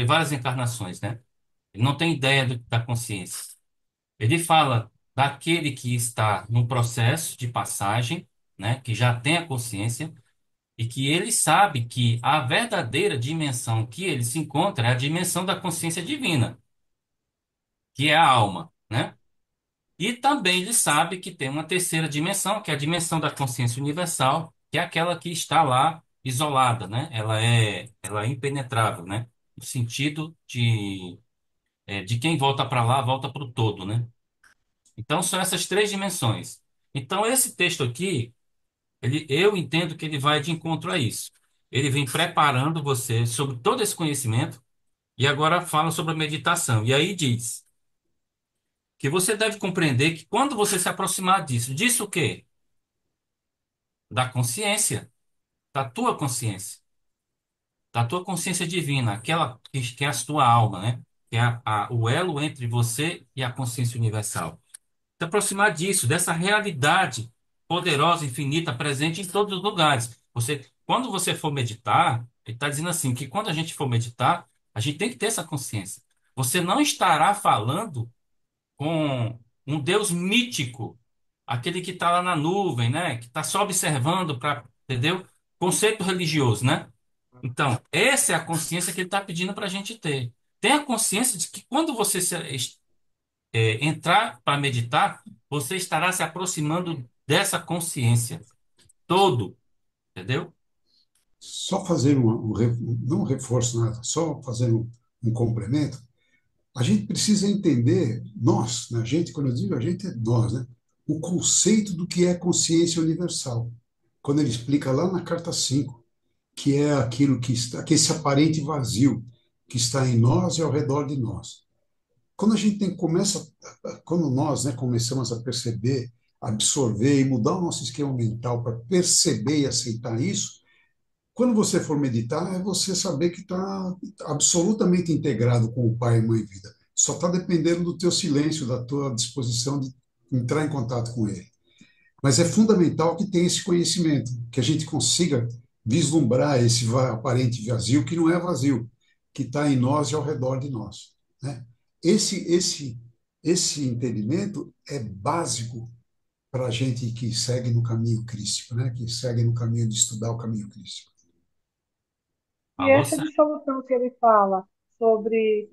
Speaker 6: várias encarnações, né? Ele não tem ideia da consciência. Ele fala daquele que está num processo de passagem, né? Que já tem a consciência e que ele sabe que a verdadeira dimensão que ele se encontra é a dimensão da consciência divina, que é a alma, né? E também ele sabe que tem uma terceira dimensão, que é a dimensão da consciência universal, que é aquela que está lá isolada, né? Ela é impenetrável, né? No sentido de quem volta para lá, volta para o todo, né? Então são essas três dimensões. Então esse texto aqui, eu entendo que ele vai de encontro a isso. Ele vem preparando você sobre todo esse conhecimento e agora fala sobre a meditação. E aí diz que você deve compreender que quando você se aproximar disso o quê? Da consciência, da tua consciência, da tua consciência divina, aquela que é a tua alma, né? Que é o elo entre você e a consciência universal. Se aproximar disso, dessa realidade poderosa, infinita, presente em todos os lugares. Quando você for meditar, ele está dizendo assim, que quando a gente for meditar, a gente tem que ter essa consciência. Você não estará falando com um Deus mítico, aquele que está lá na nuvem, né? Que está só observando para, entendeu? Conceito religioso, né? Então, essa é a consciência que ele está pedindo para a gente ter. Tenha consciência de que quando você entrar para meditar, você estará se aproximando dessa consciência todo, entendeu?
Speaker 8: Só fazer não um reforço nada, só fazer um complemento. A gente precisa entender, nós, né, a gente, quando eu digo a gente, é nós, né, o conceito do que é consciência universal. Quando ele explica lá na carta 5 que é aquilo que está, que esse aparente vazio que está em nós e ao redor de nós. Quando a gente quando nós, né, começamos a perceber, absorver e mudar o nosso esquema mental para perceber e aceitar isso, Quando você for meditar, é você saber que está absolutamente integrado com o Pai e Mãe Vida. Só está dependendo do teu silêncio, da tua disposição de entrar em contato com Ele. Mas é fundamental que tenha esse conhecimento, que a gente consiga vislumbrar esse aparente vazio, que não é vazio, que está em nós e ao redor de nós, né? Esse, esse, esse entendimento é básico para a gente que segue no caminho crístico, né? Que segue no caminho de estudar o caminho crístico.
Speaker 9: E
Speaker 6: Alô,
Speaker 9: essa
Speaker 6: Sérgio?
Speaker 9: dissolução que ele fala sobre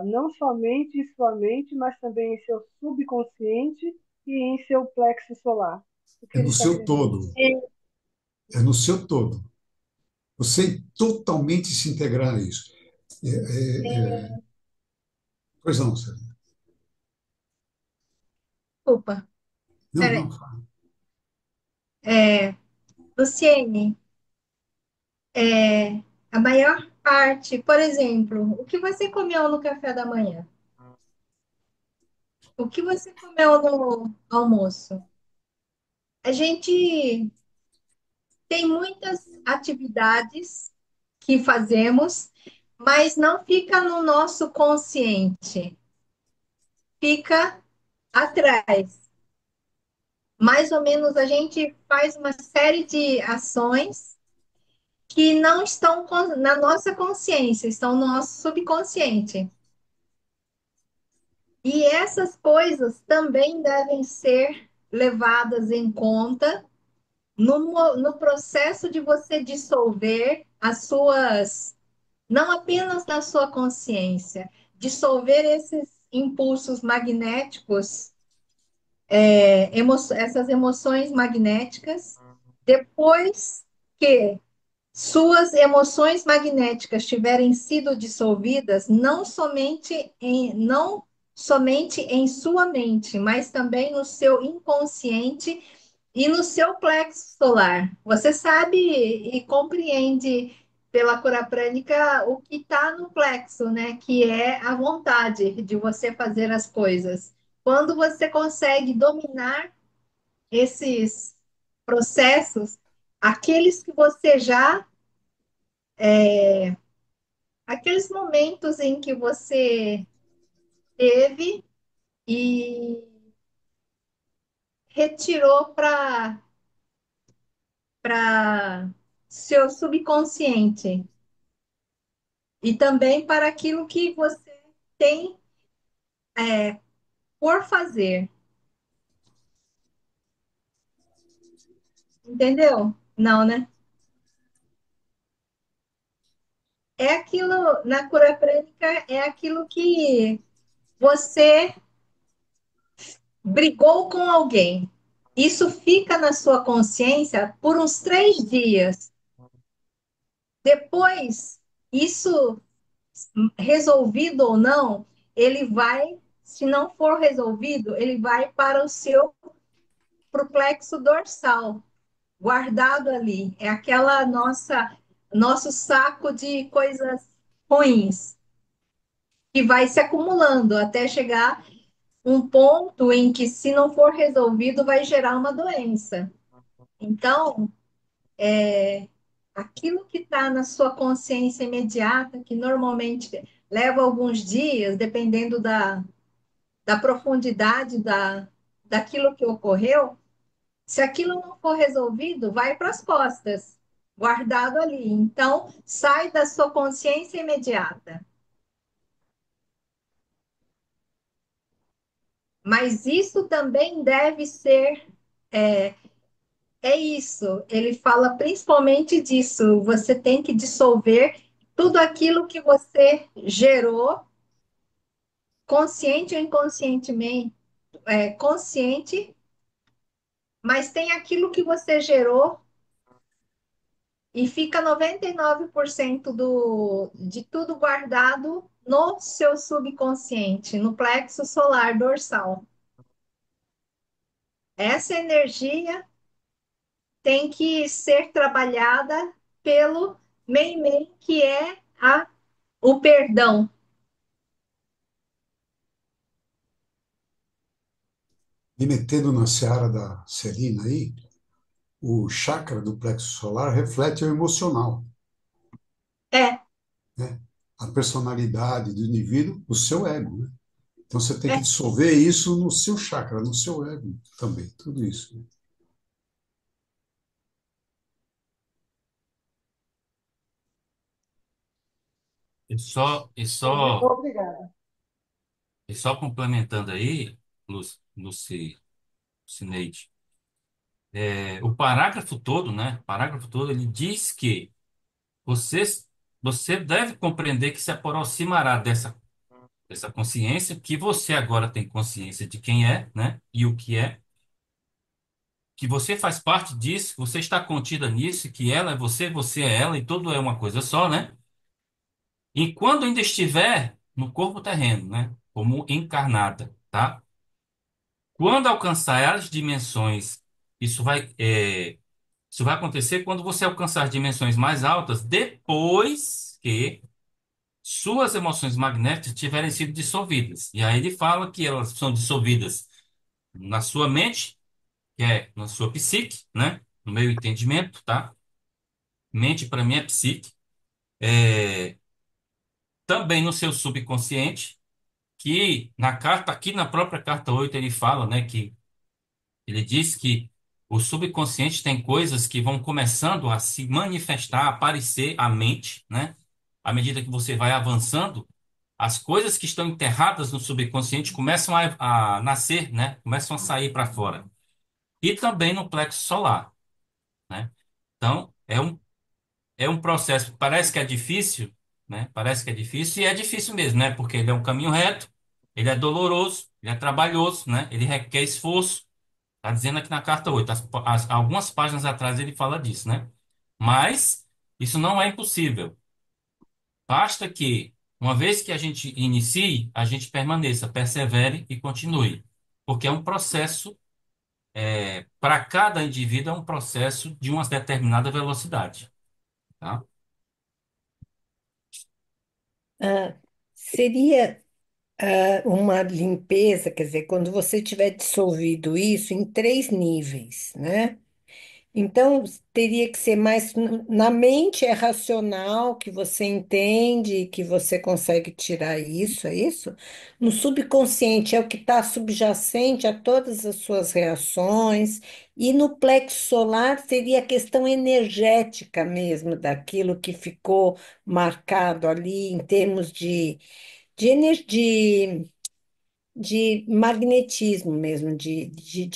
Speaker 9: não somente em sua mente, mas também em seu subconsciente e em seu plexo solar. O que
Speaker 8: É
Speaker 9: ele
Speaker 8: no
Speaker 9: está
Speaker 8: seu
Speaker 9: querendo
Speaker 8: todo,
Speaker 9: dizer?
Speaker 8: é no seu todo. Você totalmente se integrar a isso. Pois não, Sérgio.
Speaker 1: Desculpa.
Speaker 8: Não,
Speaker 1: Peraí.
Speaker 8: não, fala.
Speaker 1: Luciene, é, a maior parte, por exemplo, o que você comeu no café da manhã? O que você comeu no almoço? A gente tem muitas atividades que fazemos, mas não fica no nosso consciente, fica atrás. Mais ou menos a gente faz uma série de ações que não estão na nossa consciência, estão no nosso subconsciente. E essas coisas também devem ser levadas em conta no processo de você dissolver as suas, não apenas na sua consciência, dissolver esses impulsos magnéticos, essas emoções magnéticas, depois que suas emoções magnéticas tiverem sido dissolvidas, não somente em sua mente, mas também no seu inconsciente e no seu plexo solar. Você sabe e compreende pela cura prânica o que está no plexo, né? Que é a vontade de você fazer as coisas. Quando você consegue dominar esses processos, aqueles que você já aqueles momentos em que você teve e retirou para seu subconsciente e também para aquilo que você tem por fazer, entendeu? Não, né? É aquilo na cura prânica, é aquilo que você brigou com alguém. Isso fica na sua consciência por uns 3 dias. Depois, isso resolvido ou não, ele vai, se não for resolvido, ele vai para o seu pro plexo dorsal, guardado ali. É aquela nosso saco de coisas ruins que vai se acumulando até chegar um ponto em que, se não for resolvido, vai gerar uma doença. Então, aquilo que está na sua consciência imediata, que normalmente leva alguns dias, dependendo da profundidade daquilo que ocorreu, se aquilo não for resolvido, vai para as costas, guardado ali. Então, sai da sua consciência imediata. Mas isso também deve ser. É, é isso, ele fala principalmente disso. Você tem que dissolver tudo aquilo que você gerou, consciente ou inconscientemente, consciente, mas tem aquilo que você gerou e fica 99% de tudo guardado no seu subconsciente, no plexo solar dorsal. Essa energia tem que ser trabalhada pelo Meimei, que é o perdão.
Speaker 8: Me metendo na seara da Celina aí, o chakra do plexo solar reflete o emocional,
Speaker 1: É,
Speaker 8: né? A personalidade do indivíduo, o seu ego, né? Então você tem que
Speaker 1: é,
Speaker 8: dissolver isso no seu chakra, no seu ego também, tudo isso, né?
Speaker 6: E só, e só,
Speaker 9: Obrigada.
Speaker 6: e só complementando aí, Lucineide, o parágrafo todo, né? O parágrafo todo, ele diz que você, você deve compreender que se aproximará dessa consciência, que você agora tem consciência de quem é, né? E o que é, que você faz parte disso, que você está contida nisso, que ela é você, você é ela, e tudo é uma coisa só, né? E quando ainda estiver no corpo terreno, né? Como encarnada, tá? Quando alcançar as dimensões, isso vai, isso vai acontecer quando você alcançar as dimensões mais altas, depois que suas emoções magnéticas tiverem sido dissolvidas. E aí ele fala que elas são dissolvidas na sua mente, que é na sua psique, né? No meu entendimento, tá? Mente para mim é psique. É, também no seu subconsciente, que na carta, aqui na própria carta 8 ele fala, né, que ele diz que o subconsciente tem coisas que vão começando a se manifestar, a aparecer à mente, né? À medida que você vai avançando, as coisas que estão enterradas no subconsciente começam a nascer, né? Começam a sair para fora. E também no plexo solar, né? Então, é um processo que parece que é difícil, né? Parece que é difícil e é difícil mesmo, né? Porque ele é um caminho reto, ele é doloroso, ele é trabalhoso, né? Ele requer esforço. Tá dizendo aqui na carta 8, algumas páginas atrás ele fala disso, né? Mas isso não é impossível. Basta que, uma vez que a gente inicie, a gente permaneça, persevere e continue. Porque é um processo, para cada indivíduo, é um processo de uma determinada velocidade, tá?
Speaker 5: Ah, seria uma limpeza, quer dizer, quando você tiver dissolvido isso em 3 níveis, né? Então, teria que ser mais na mente é racional, que você entende, que você consegue tirar isso, é isso? No subconsciente é o que está subjacente a todas as suas reações, e no plexo solar seria a questão energética mesmo, daquilo que ficou marcado ali em termos de, de magnetismo mesmo, de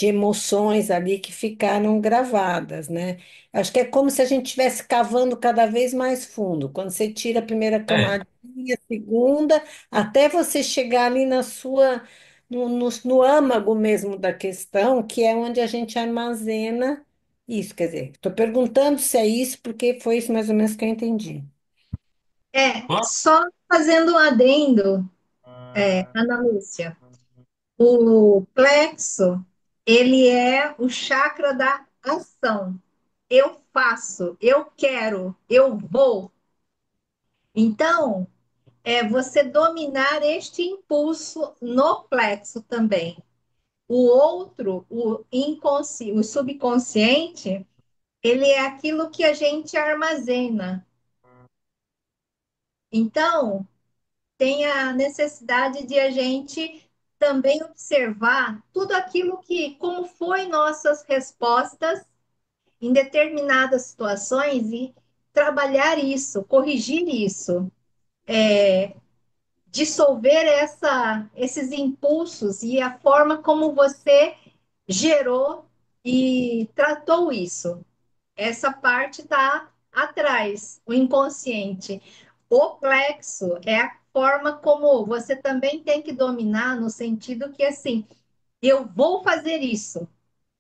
Speaker 5: emoções ali que ficaram gravadas, né? Acho que é como se a gente estivesse cavando cada vez mais fundo. Quando você tira a primeira
Speaker 6: É,
Speaker 5: camadinha, a segunda, até você chegar ali na sua, no âmago mesmo da questão, que é onde a gente armazena isso. Quer dizer, estou perguntando se é isso, porque foi isso mais ou menos que eu entendi.
Speaker 6: bom,
Speaker 1: só fazendo um adendo, Ana Lúcia. O plexo, ele é o chakra da ação. Eu faço, eu quero, eu vou. Então, é você dominar este impulso no plexo também. O outro, o subconsciente, ele é aquilo que a gente armazena. Então, tem a necessidade de a gente também observar tudo aquilo que, como foi nossas respostas em determinadas situações e trabalhar isso, corrigir isso, dissolver esses impulsos e a forma como você gerou e tratou isso. Essa parte está atrás, o inconsciente. O plexo é a forma como você também tem que dominar, no sentido que, assim, eu vou fazer isso,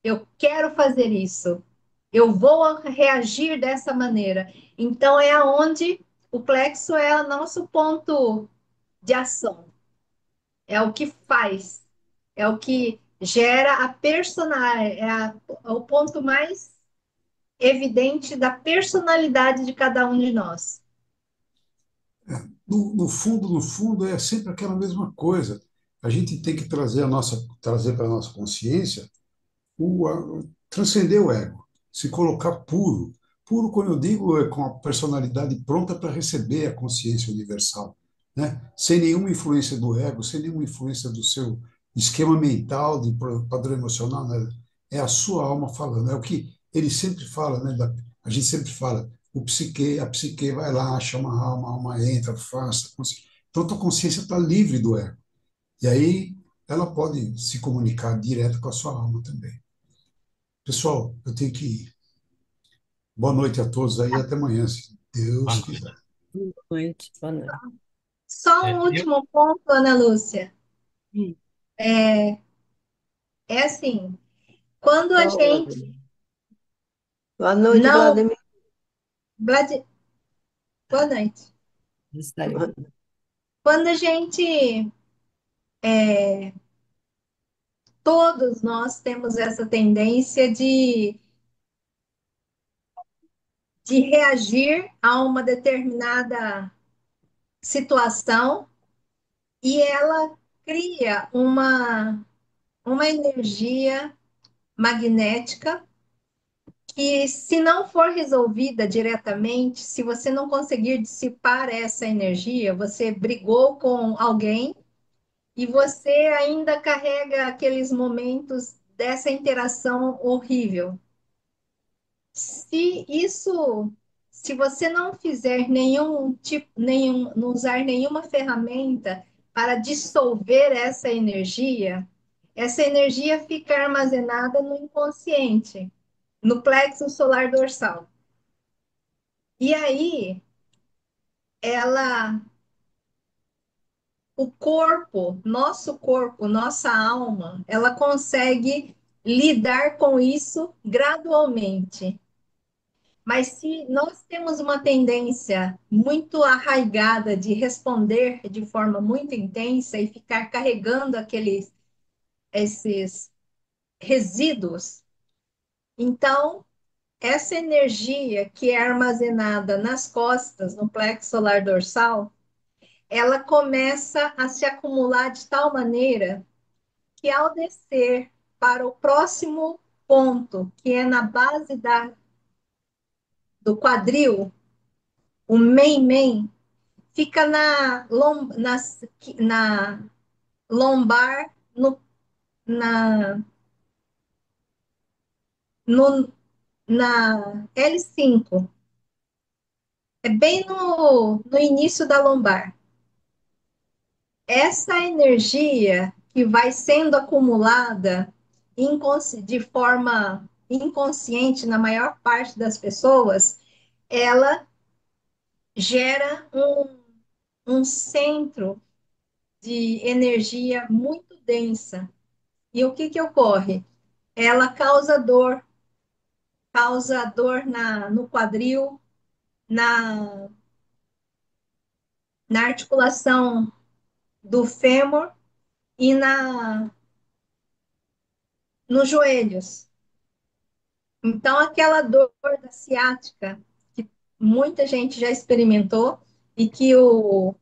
Speaker 1: eu quero fazer isso, eu vou reagir dessa maneira. Então, é aonde o plexo é o nosso ponto de ação, é o que faz, é o que gera a personalidade, é o ponto mais evidente da personalidade de cada um de nós.
Speaker 8: No fundo, é sempre aquela mesma coisa. A gente tem que trazer para a nossa consciência transcender o ego. se colocar puro. Puro, quando eu digo, é com a personalidade pronta para receber a consciência universal, né? Sem nenhuma influência do ego, sem nenhuma influência do seu esquema mental, de padrão emocional, né? É a sua alma falando. É o que ele sempre fala, né? A gente sempre fala, a psique vai lá, chama a alma entra, faça. Então, a tua consciência está livre do ego. E aí ela pode se comunicar direto com a sua alma também. Pessoal, eu tenho que ir. Boa noite a todos aí, até amanhã, se
Speaker 6: Boa
Speaker 8: Deus
Speaker 6: noite.
Speaker 8: quiser.
Speaker 5: Boa noite, boa noite.
Speaker 1: Só um
Speaker 6: Eu,
Speaker 1: último ponto, Ana Lúcia. É, é assim, quando a
Speaker 7: Qual,
Speaker 1: gente
Speaker 7: Vladimir? Boa noite,
Speaker 1: não.
Speaker 7: Vladimir.
Speaker 1: Boa noite.
Speaker 5: Gostaria.
Speaker 1: Quando a gente, todos nós temos essa tendência de reagir a uma determinada situação e ela cria uma energia magnética que, se não for resolvida diretamente, se você não conseguir dissipar essa energia, você brigou com alguém e você ainda carrega aqueles momentos dessa interação horrível. Se isso, se você não fizer nenhum tipo, não usar nenhuma ferramenta para dissolver essa energia fica armazenada no inconsciente, no plexo solar dorsal. E aí, ela, o corpo, nossa alma, ela consegue lidar com isso gradualmente. Mas se nós temos uma tendência muito arraigada de responder de forma muito intensa e ficar carregando esses resíduos, então essa energia que é armazenada nas costas, no plexo solar dorsal, ela começa a se acumular de tal maneira que, ao descer para o próximo ponto, que é na base do quadril, o meio, fica na lombar, na, no, na L5. É bem no início da lombar. Essa energia que vai sendo acumulada de forma inconsciente na maior parte das pessoas, ela gera um centro de energia muito densa. E o que que ocorre? Ela causa dor no quadril, na, na articulação do fêmur e nos joelhos. Então, aquela dor da ciática, que muita gente já experimentou e que o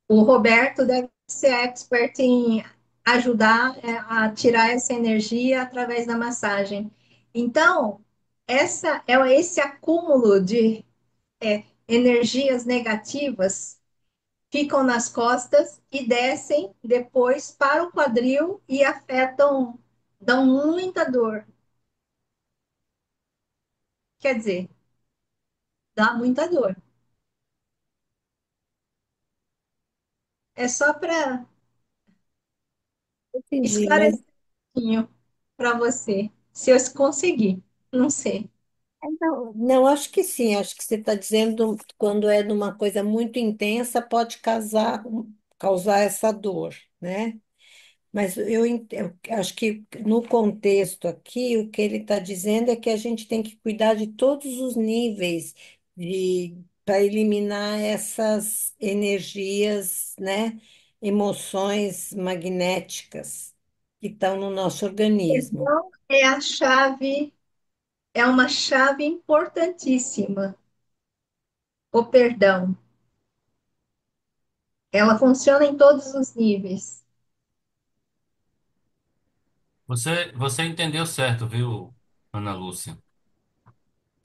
Speaker 1: Roberto deve ser expert em ajudar a tirar essa energia através da massagem. Então, esse acúmulo de energias negativas ficam nas costas e descem depois para o quadril e afetam, dão muita dor. Quer dizer, dá muita dor. É só para
Speaker 5: Entendi, mas
Speaker 1: esclarecer um pouquinho para você, se eu conseguir, não sei.
Speaker 5: não, não, acho que sim, acho que você está dizendo quando é numa coisa muito intensa, pode causar essa dor, né? Mas eu acho que no contexto aqui, o que ele está dizendo é que a gente tem que cuidar de todos os níveis para eliminar essas energias, né? Emoções magnéticas que estão no nosso organismo.
Speaker 1: Então, é uma chave importantíssima, o perdão. Ela funciona em todos os níveis.
Speaker 6: você entendeu certo, viu? Ana Lúcia.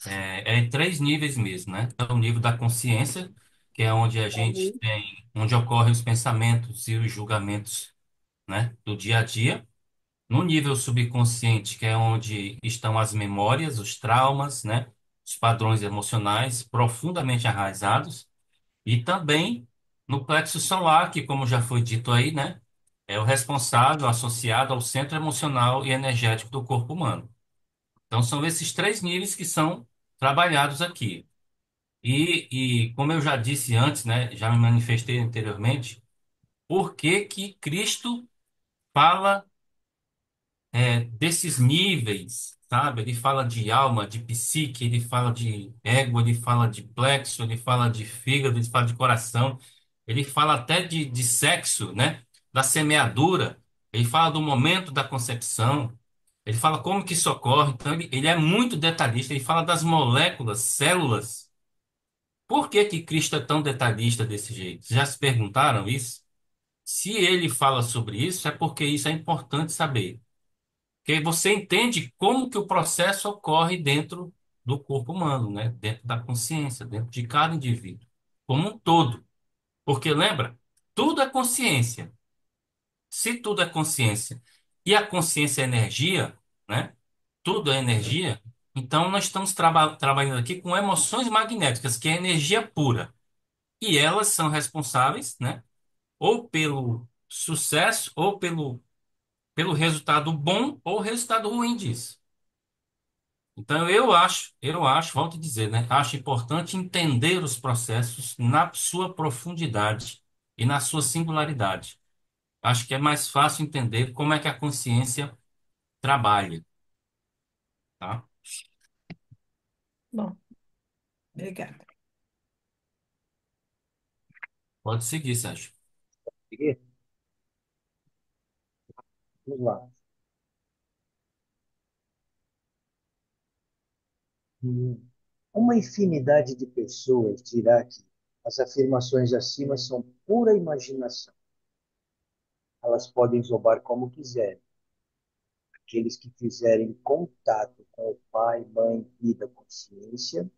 Speaker 6: É em três níveis mesmo, né? É o nível da consciência, que é onde a gente
Speaker 9: Uhum.
Speaker 6: tem, onde ocorrem os pensamentos e os julgamentos, né, do dia a dia. No nível subconsciente, que é onde estão as memórias, os traumas, né, os padrões emocionais profundamente arraizados. E também no plexo solar, que, como já foi dito aí, né, é o responsável associado ao centro emocional e energético do corpo humano. Então, são esses três níveis que são trabalhados aqui. Como eu já disse antes, né, já me manifestei anteriormente, por que que Cristo fala desses níveis, sabe? Ele fala de alma, de psique, ele fala de ego, ele fala de plexo, ele fala de fígado, ele fala de coração, ele fala até de sexo, né? Da semeadura, ele fala do momento da concepção, ele fala como que isso ocorre, então ele é muito detalhista, ele fala das moléculas, células. Por que que Cristo é tão detalhista desse jeito? Já se perguntaram isso? Se ele fala sobre isso, é porque isso é importante saber. Porque você entende como que o processo ocorre dentro do corpo humano, né? Dentro da consciência, dentro de cada indivíduo, como um todo. Porque lembra, tudo é consciência. Se tudo é consciência e a consciência é energia, né? Tudo é energia. Então nós estamos trabalhando aqui com emoções magnéticas, que é energia pura. E elas são responsáveis, né? Ou pelo sucesso, ou pelo resultado bom ou resultado ruim disso. Então, volto a dizer, né? Acho importante entender os processos na sua profundidade e na sua singularidade. Acho que é mais fácil entender como é que a consciência trabalha, tá?
Speaker 5: Bom, obrigada.
Speaker 6: Pode seguir, Sérgio.
Speaker 3: E, vamos lá. Hum, Uma infinidade de pessoas dirá que as afirmações acima são pura imaginação. Elas podem zombar como quiserem. Aqueles que fizerem contato com o Pai, Mãe, Vida, Consciência,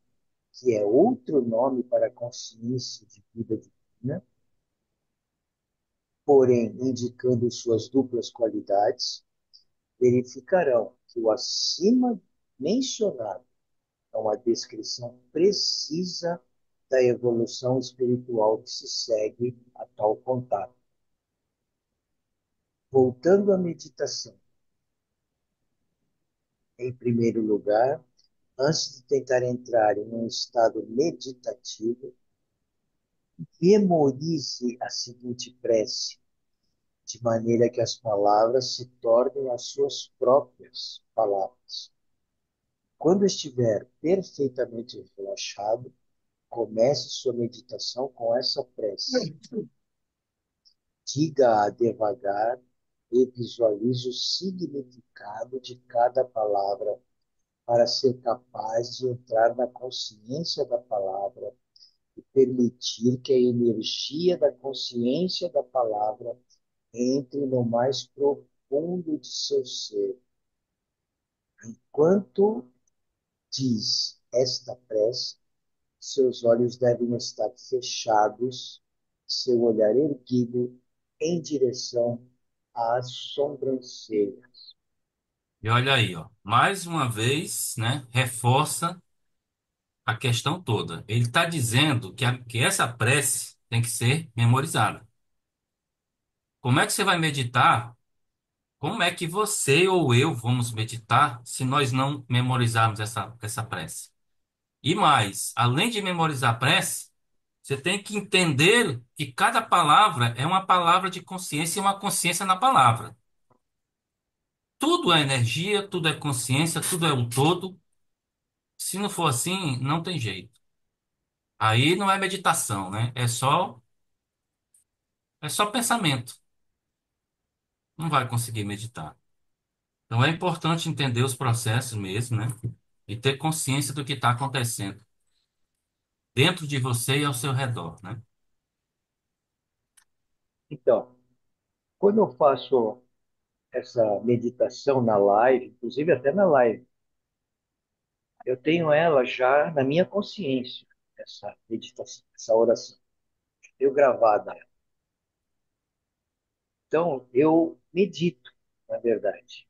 Speaker 3: que é outro nome para a consciência de vida divina, porém indicando suas duplas qualidades, verificarão que o acima mencionado é uma descrição precisa da evolução espiritual que se segue a tal contato. Voltando à meditação, em primeiro lugar, antes de tentar entrar em um estado meditativo, memorize a seguinte prece, de maneira que as palavras se tornem as suas próprias palavras. Quando estiver perfeitamente relaxado, comece sua meditação com essa prece. Diga-a devagar e visualize o significado de cada palavra para ser capaz de entrar na consciência da palavra e permitir que a energia da consciência da palavra entre no mais profundo de seu ser. Enquanto diz esta prece, seus olhos devem estar fechados, seu olhar erguido em direção às sobrancelhas.
Speaker 6: E olha aí, ó, mais uma vez, né, reforça a questão toda. Ele está dizendo que essa prece tem que ser memorizada. Como é que você vai meditar? Como é que você ou eu vamos meditar se nós não memorizarmos essa prece? E mais, além de memorizar a prece, você tem que entender que cada palavra é uma palavra de consciência e uma consciência na palavra. Tudo é energia, tudo é consciência, tudo é um todo. Se não for assim, não tem jeito. Aí não é meditação, né? É só pensamento. Não vai conseguir meditar. Então é importante entender os processos mesmo, né? E ter consciência do que está acontecendo dentro de você e ao seu redor, né?
Speaker 3: Então, quando eu faço essa meditação na live, inclusive até na live eu tenho ela já na minha consciência, essa meditação, essa oração. Eu gravada ela. Então, eu medito, na verdade.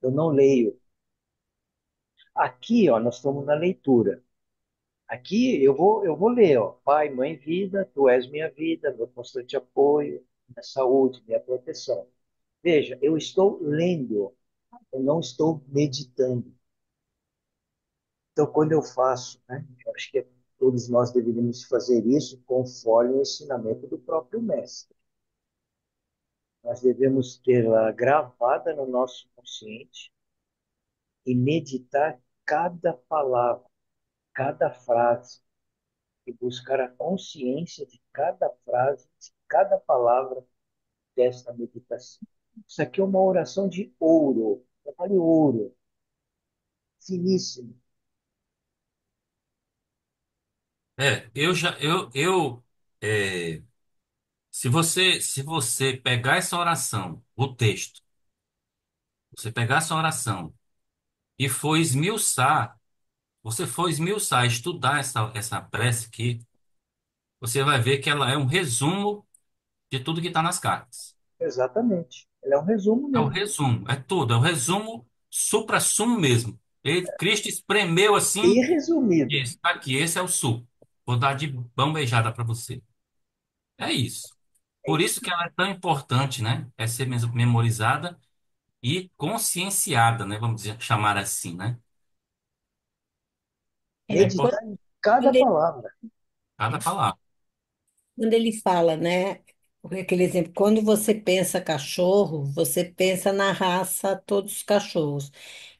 Speaker 3: Eu não leio. Aqui, ó, nós estamos na leitura. Aqui eu vou ler, ó. Pai, mãe, vida, tu és minha vida, meu constante apoio, minha saúde, minha proteção. Veja, eu estou lendo, eu não estou meditando. Então, quando eu faço, né, eu acho que todos nós deveríamos fazer isso conforme o ensinamento do próprio mestre. Nós devemos tê-la gravada no nosso consciente e meditar cada palavra, cada frase, e buscar a consciência de cada frase, de cada palavra desta meditação. Isso aqui é uma oração de ouro, trabalho ouro, finíssimo.
Speaker 6: É, se você pegar essa oração, o texto, você pegar essa oração e for esmiuçar, você for esmiuçar, estudar essa prece aqui, você vai ver que ela é um resumo de tudo que está nas cartas.
Speaker 3: Exatamente. Ele é um resumo
Speaker 6: É o
Speaker 3: mesmo.
Speaker 6: resumo, é tudo, é o resumo supra-sumo mesmo. Cristo espremeu
Speaker 3: E
Speaker 6: assim e
Speaker 3: resumido.
Speaker 6: disse, "Tá aqui, esse é o suco. Vou dar de mão beijada para você." É isso.
Speaker 3: É
Speaker 6: Por
Speaker 3: isso.
Speaker 6: isso que ela é tão importante, né? É ser memorizada e conscienciada, né? Vamos dizer, chamar assim, né? É
Speaker 3: Meditar
Speaker 6: importante
Speaker 3: em cada
Speaker 5: Quando ele,
Speaker 3: palavra.
Speaker 6: cada palavra.
Speaker 5: quando ele fala, né? Aquele exemplo, quando você pensa cachorro, você pensa na raça todos os cachorros.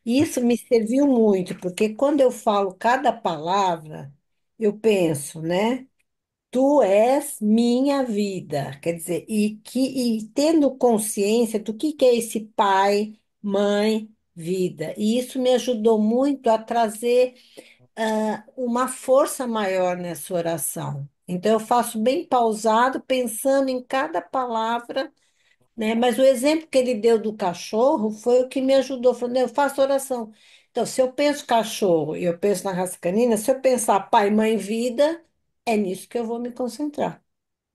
Speaker 5: Isso me serviu muito, porque quando eu falo cada palavra, eu penso, né? Tu és minha vida. Quer dizer, e tendo consciência do que é esse pai, mãe, vida. E isso me ajudou muito a trazer uma força maior nessa oração. Então, eu faço bem pausado, pensando em cada palavra, né? Mas o exemplo que ele deu do cachorro foi o que me ajudou. Falando, eu faço oração. Então, se eu penso cachorro e eu penso na raça canina, se eu pensar pai, mãe, vida, é nisso que eu vou me concentrar,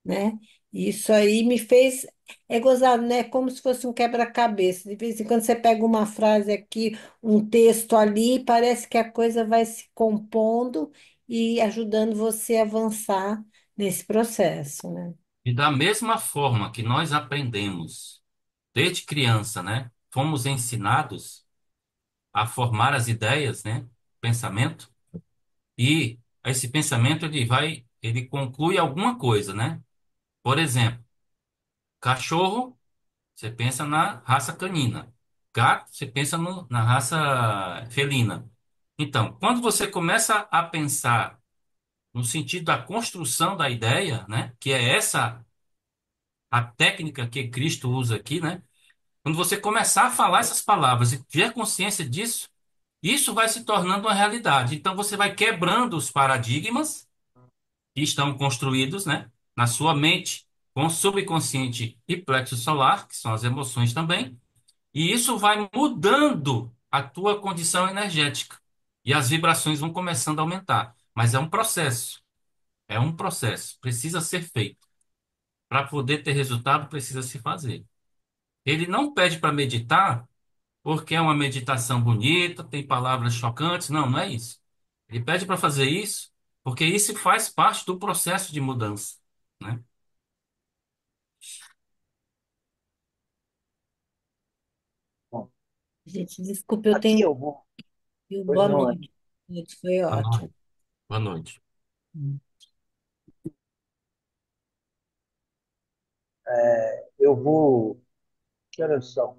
Speaker 5: né? Isso aí me fez. É gozado, né? Como se fosse um quebra-cabeça. De vez em quando você pega uma frase aqui, um texto ali, parece que a coisa vai se compondo e ajudando você a avançar nesse processo, né?
Speaker 6: E da mesma forma que nós aprendemos desde criança, né? Fomos ensinados a formar as ideias, né? Pensamento. E esse pensamento ele conclui alguma coisa, né? Por exemplo, cachorro, você pensa na raça canina. Gato, você pensa na raça felina. Então, quando você começa a pensar no sentido da construção da ideia, né? Que é essa a técnica que Cristo usa aqui, né? Quando você começar a falar essas palavras e ter consciência disso, isso vai se tornando uma realidade. Então você vai quebrando os paradigmas que estão construídos, né, na sua mente, com o subconsciente e plexo solar, que são as emoções também, e isso vai mudando a tua condição energética. E as vibrações vão começando a aumentar. Mas é um processo, precisa ser feito. Para poder ter resultado, precisa se fazer. Ele não pede para meditar porque é uma meditação bonita, tem palavras chocantes. Não, não é isso. Ele pede para fazer isso porque isso faz parte do processo de mudança, né?
Speaker 3: Bom,
Speaker 5: Gente, desculpa, eu
Speaker 3: aqui
Speaker 5: tenho.
Speaker 3: eu vou. Pois
Speaker 5: Boa
Speaker 3: não, Ana.
Speaker 5: noite. Foi
Speaker 6: Boa
Speaker 5: ótimo.
Speaker 6: noite. Boa noite.
Speaker 3: Eu vou. Que horas são?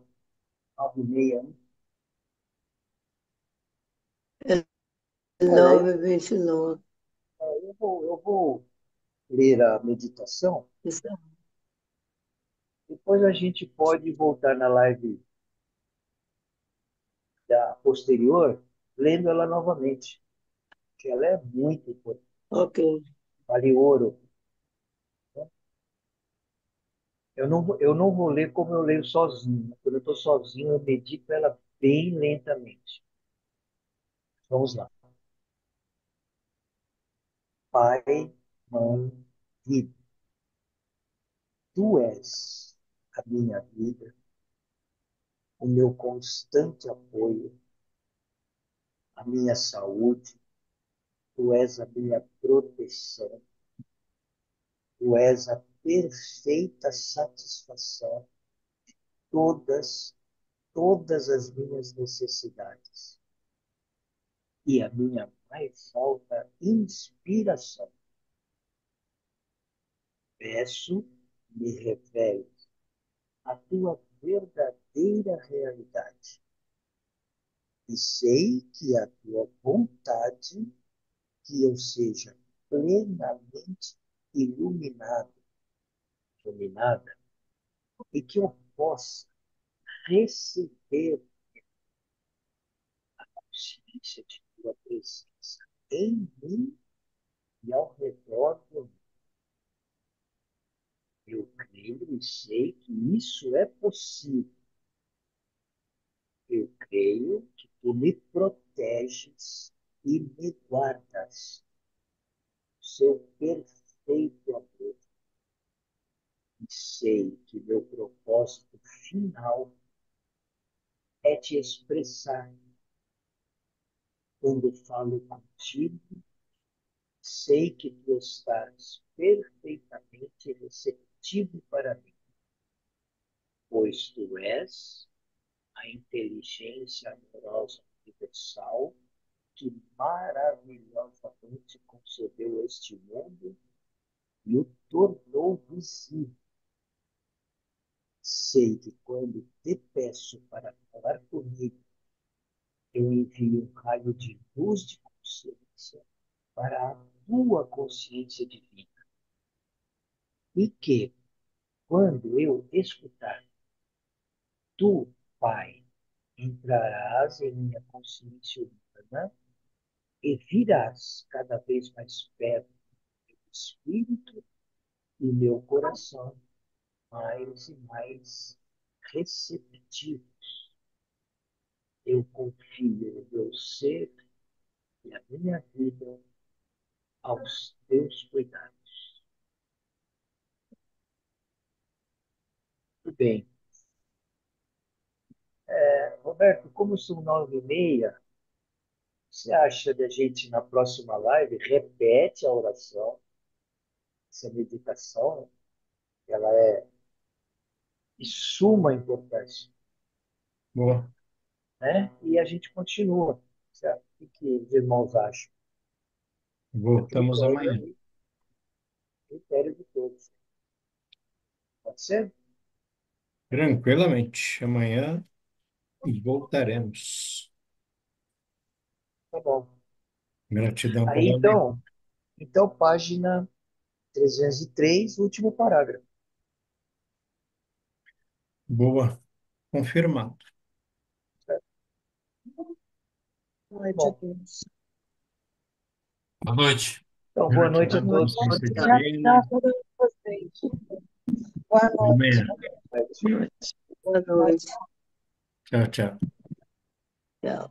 Speaker 3: 9h30, né?
Speaker 7: É
Speaker 3: Olha,
Speaker 7: 9h29.
Speaker 3: eu vou ler a meditação. Depois a gente pode voltar na live da posterior, lendo ela novamente, que ela é muito importante,
Speaker 7: Ok.
Speaker 3: vale ouro. Eu não vou ler como eu leio sozinho. Quando eu estou sozinho, eu medito ela bem lentamente. Vamos lá. Pai, Mãe, Vida. Tu és a minha vida, o meu constante apoio, a minha saúde, tu és a minha proteção, tu és a perfeita satisfação de todas as minhas necessidades e a minha mais alta inspiração. Peço, me revele a tua verdadeira realidade e sei que a tua vontade que eu seja plenamente iluminado, iluminada, e que eu possa receber a consciência de tua presença em mim e ao redor de mim. Eu creio e sei que isso é possível. Eu creio que tu me proteges e me guardas. Seu perfeito amor. E sei que meu propósito final é te expressar. Quando falo contigo, sei que tu estás perfeitamente receptivo para mim, pois tu és a inteligência amorosa universal que maravilhosamente concebeu este mundo e o tornou visível. Sei que quando te peço para falar comigo, eu envio um raio de luz de consciência para a tua consciência divina. E que, quando eu escutar, tu, Pai, entrarás em minha consciência humana e virás cada vez mais perto do meu espírito e meu coração mais e mais receptivo. Eu confio no meu ser e a minha vida aos teus cuidados. Tudo bem. Roberto, como são 9h30, você acha da gente na próxima live repete a oração, essa meditação, ela é de suma importância,
Speaker 2: Boa.
Speaker 3: né? E a gente continua, certo? O que os irmãos acham? A
Speaker 2: Voltamos
Speaker 3: critério
Speaker 2: amanhã.
Speaker 3: aí, critério de todos. Pode ser?
Speaker 2: Tranquilamente. Amanhã voltaremos.
Speaker 3: Tá bom.
Speaker 2: Gratidão
Speaker 3: Aí
Speaker 2: pela leitura.
Speaker 3: então página 303, último parágrafo.
Speaker 2: Boa. Confirmado.
Speaker 3: Certo? Bom,
Speaker 6: Boa noite.
Speaker 3: então boa noite a
Speaker 2: Gratidão,
Speaker 3: todos.
Speaker 2: consciência
Speaker 9: Gratidão a
Speaker 2: divina.
Speaker 9: todos vocês. Boa
Speaker 2: Até
Speaker 9: noite.
Speaker 2: amanhã.
Speaker 7: Boa noite.
Speaker 2: Tchau, tchau.
Speaker 7: Tchau.